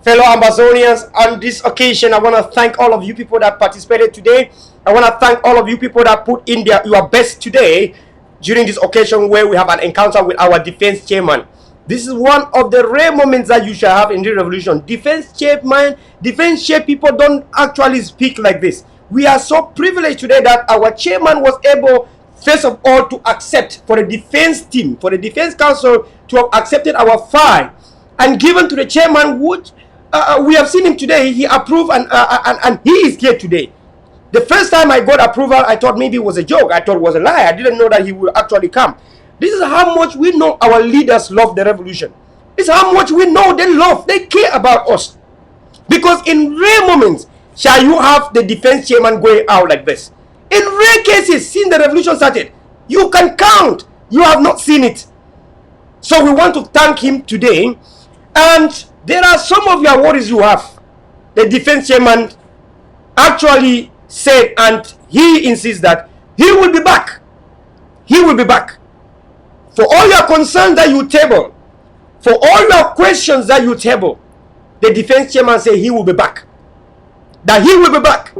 Fellow Amazonians, on this occasion, I want to thank all of you people that participated today. I want to thank all of you people that put in your best today during this occasion where we have an encounter with our defense chairman. This is one of the rare moments that you shall have in the revolution. Defense chair people don't actually speak like this. We are so privileged today that our chairman was able, first of all, to accept for the defense team, for the defense council to have accepted our file and given to the chairman, which we have seen him today. He approved, and he is here today. The first time I got approval, I thought maybe it was a joke. I thought it was a lie. I didn't know that he would actually come. This is how much we know our leaders love the revolution. This is how much we know they care about us. Because in rare moments, shall you have the defense chairman going out like this. In rare cases, since the revolution started, you can count. You have not seen it. So we want to thank him today. And there are some of your worries you have. The defense chairman actually said, and he insists that he will be back. He will be back. For all your concerns that you table, for all your questions that you table, the defense chairman said he will be back. That he will be back.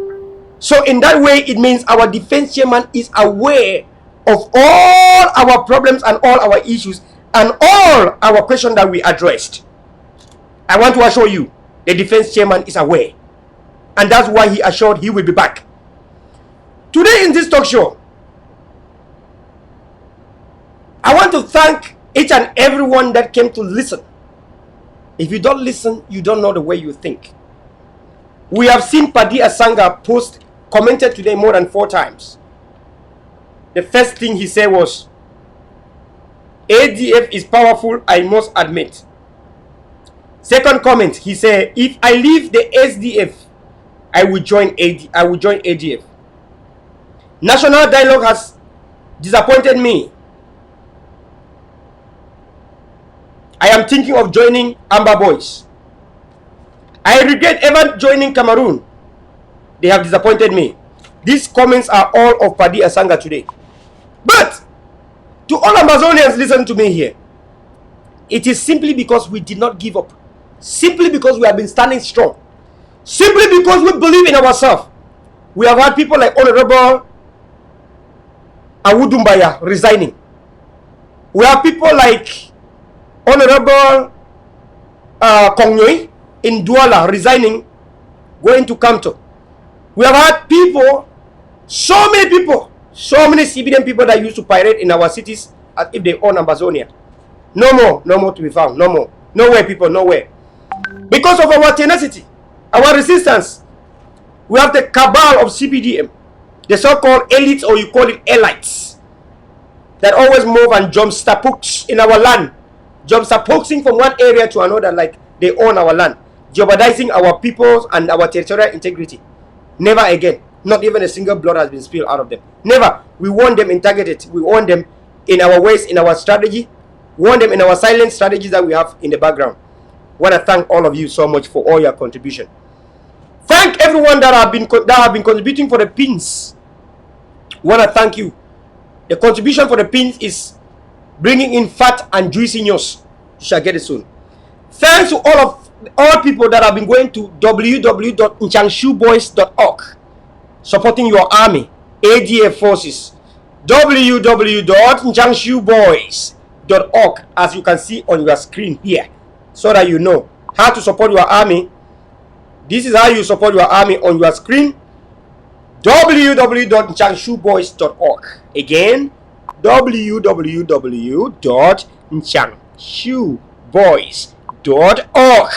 So in that way, it means our defense chairman is aware of all our problems and all our issues and all our questions that we addressed. I want to assure you, the defense chairman is aware. And that's why he assured he will be back. Today in this talk show, I want to thank each and everyone that came to listen. If you don't listen, you don't know the way you think. We have seen Padi Asanga commented today more than 4 times. The first thing he said was, ADF is powerful, I must admit. Second comment, he said, if I leave the SDF, I will join ADF. National dialogue has disappointed me. I am thinking of joining Amber Boys. I regret ever joining Cameroon. They have disappointed me. These comments are all of Padi Asanga today. But to all Amazonians, listen to me here. It is simply because we did not give up. Simply because we have been standing strong. Simply because we believe in ourselves. We have had people like Honorable Awudumbaya resigning. We have people like Honorable Kongnoi in Douala resigning, going to Kanto. We have had people, so many people, so many CBDM people that used to pirate in our cities as if they own Amazonia. No more to be found. No more. Nowhere, people, nowhere. Because of our tenacity, our resistance, we have the cabal of CPDM, the so-called elites, or you call it elites, that always move and jump stapooks in our land, jump stapoxing from one area to another like they own our land, jeopardizing our peoples and our territorial integrity. Never again. Not even a single blood has been spilled out of them. Never. We want them integrated. We want them in our ways, in our strategy. We want them in our silent strategies that we have in the background. I want to thank all of you so much for all your contribution. Thank everyone that have been contributing for the pins. I want to thank you. The contribution for the pins is bringing in fat and juicy news. You shall get it soon. Thanks to all people that have been going to www.nchangshuboys.org, supporting your army, ADF forces. www.nchangshuboys.org, as you can see on your screen here, so that you know how to support your army. This is how you support your army on your screen. www.nchangshuboys.org. Again, www.nchangshuboys.org.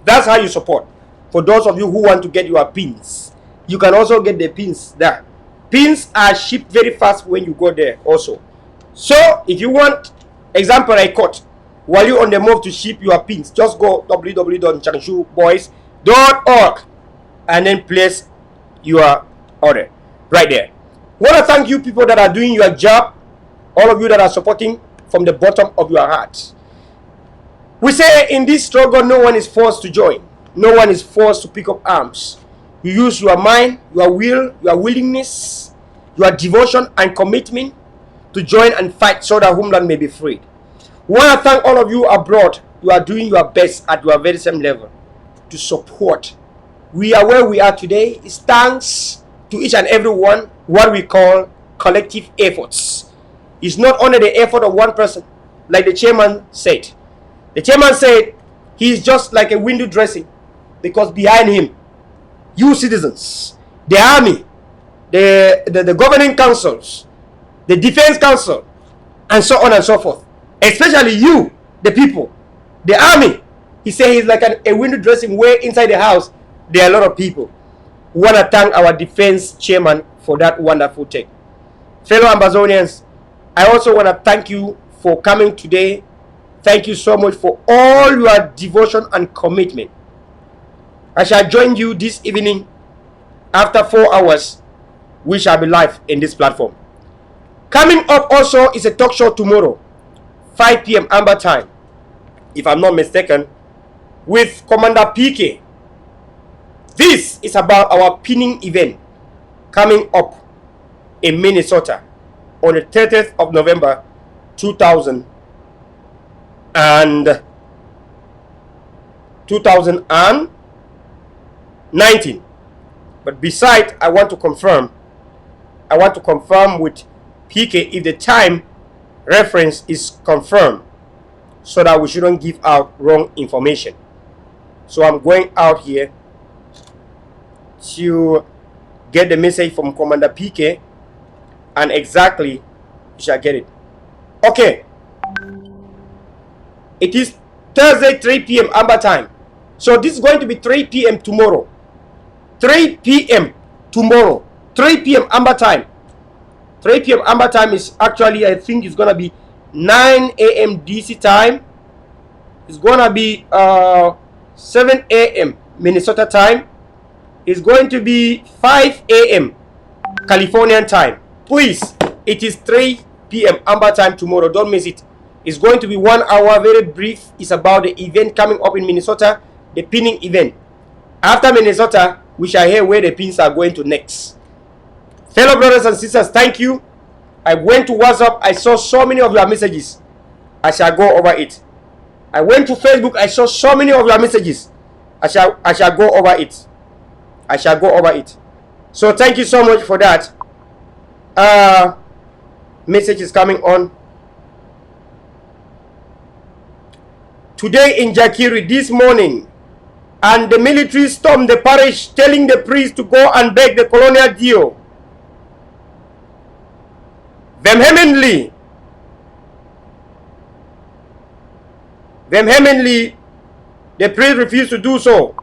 That's how you support. For those of you who want to get your pins, you can also get the pins there. Pins are shipped very fast when you go there also. So if you want, example I cut, while you're on the move to ship your pins, just go www.nchangshuboys.org and then place your order right there. I want to thank you people that are doing your job, all of you that are supporting from the bottom of your heart. We say in this struggle, no one is forced to join. No one is forced to pick up arms. You use your mind, your will, your willingness, your devotion and commitment to join and fight so that homeland may be freed. We want to thank all of you abroad. You are doing your best at your very same level to support. We are where we are today is thanks to each and every one, what we call collective efforts. It's not only the effort of one person, like the chairman said. The chairman said he is just like a window dressing, because behind him, you citizens, the army, the governing councils, the defense council, and so on and so forth. Especially you, the people, the army. He said he's like a window dressing where inside the house there are a lot of people. We want to thank our defense chairman for that wonderful take. Fellow Amazonians, I also want to thank you for coming today. Thank you so much for all your devotion and commitment. I shall join you this evening after 4 hours. We shall be live in this platform. Coming up also is a talk show tomorrow, 5 p.m. Amber time, if I'm not mistaken, with Commander PK. This is about our pinning event coming up in Minnesota on the 30th of November 2019. But besides, I want to confirm with PK if the time reference is confirmed, so that we shouldn't give out wrong information. So I'm going out here to get the message from Commander PK, and exactly you shall get it. Okay. It is Thursday, 3 p.m. Amber time. So this is going to be 3 p.m. tomorrow. 3 p.m. tomorrow. 3 p.m. Amber time. 3 p.m. Amber time is actually, I think it's going to be 9 a.m. DC time. It's going to be 7 a.m. Minnesota time. It's going to be 5 a.m. Californian time. Please, it is 3 p.m. Amber time tomorrow. Don't miss it. It's going to be 1 hour, very brief. It's about the event coming up in Minnesota, the pinning event. After Minnesota, we shall hear where the pins are going to next. Fellow brothers and sisters, thank you. I went to WhatsApp. I saw so many of your messages. I shall go over it. I went to Facebook. I saw so many of your messages. I shall go over it. I shall go over it. So thank you so much for that. Message is coming on. Today in Jakiri this morning, and the military stormed the parish, telling the priest to go and beg the colonial deal. Vehemently, the priest refused to do so.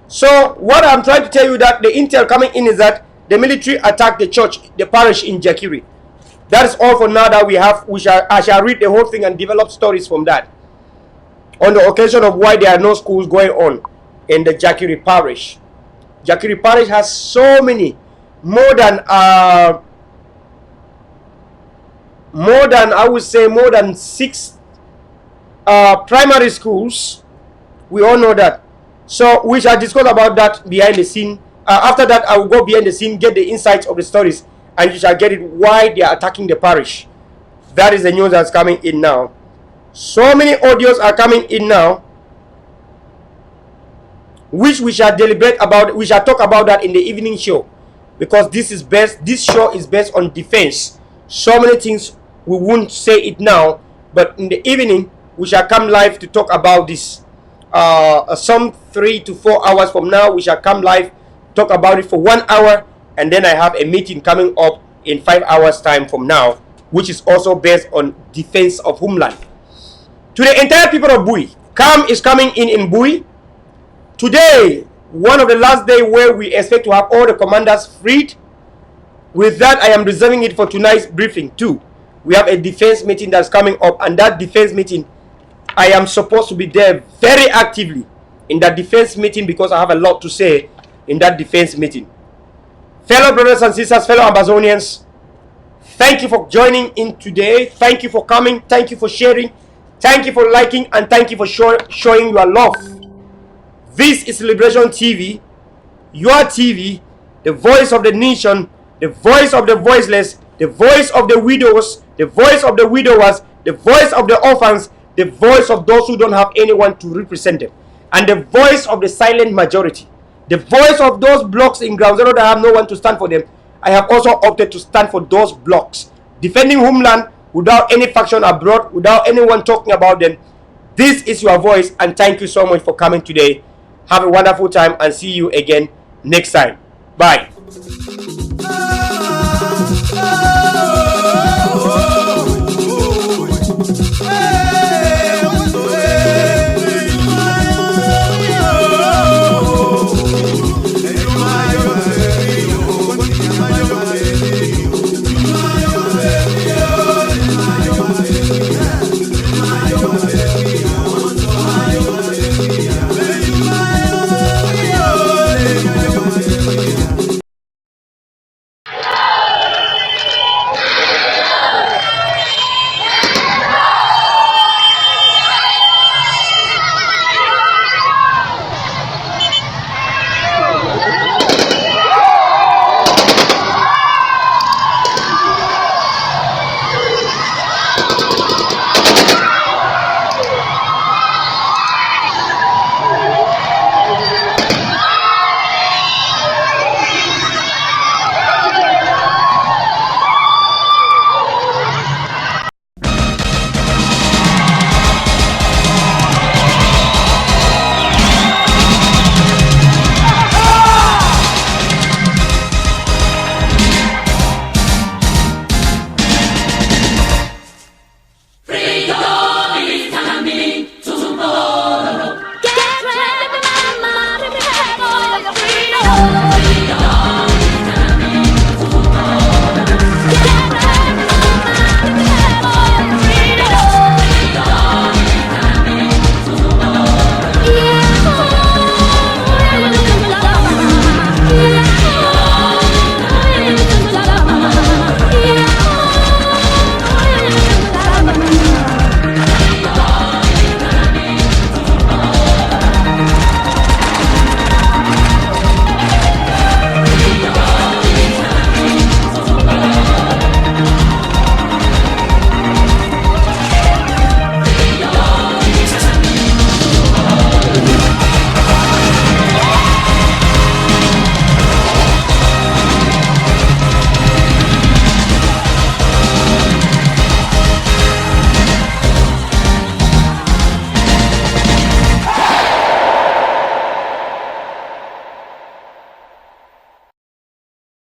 So what I'm trying to tell you, that the intel coming in is that the military attacked the church, the parish in Jakiri. That is all for now that we have. I shall read the whole thing and develop stories from that. On the occasion of why there are no schools going on in the Jakiri parish. Jakiri parish has so many, more than I would say more than 6 primary schools. We all know that. So we shall discuss about that behind the scene. After that, I will go behind the scene, get the insights of the stories, and you shall get it why they are attacking the parish. That is the news that's coming in now. So many audios are coming in now, which we shall deliberate about. We shall talk about that in the evening show, because this show is based on defense. So many things we won't say it now, but in the evening we shall come live to talk about this. Some 3 to 4 hours from now, we shall come live, talk about it for 1 hour, and then I have a meeting coming up in 5 hours time from now, which is also based on defense of homeland. To the entire people of Bui, calm is coming in Bui. Today, one of the last day where we expect to have all the commanders freed. With that, I am reserving it for tonight's briefing too. We have a defense meeting that's coming up, and that defense meeting, I am supposed to be there very actively in that defense meeting, because I have a lot to say in that defense meeting. Fellow brothers and sisters, fellow Amazonians, thank you for joining in today. Thank you for coming. Thank you for sharing. Thank you for liking, and thank you for showing your love. This is Liberation TV, your TV, the voice of the nation, the voice of the voiceless, the voice of the widows, the voice of the widowers, the voice of the orphans, the voice of those who don't have anyone to represent them, and the voice of the silent majority, the voice of those blocks in ground zero that have no one to stand for them. I have also opted to stand for those blocks, defending homeland without any faction abroad, without anyone talking about them. This is your voice, and thank you so much for coming today. Have a wonderful time, and see you again next time. Bye.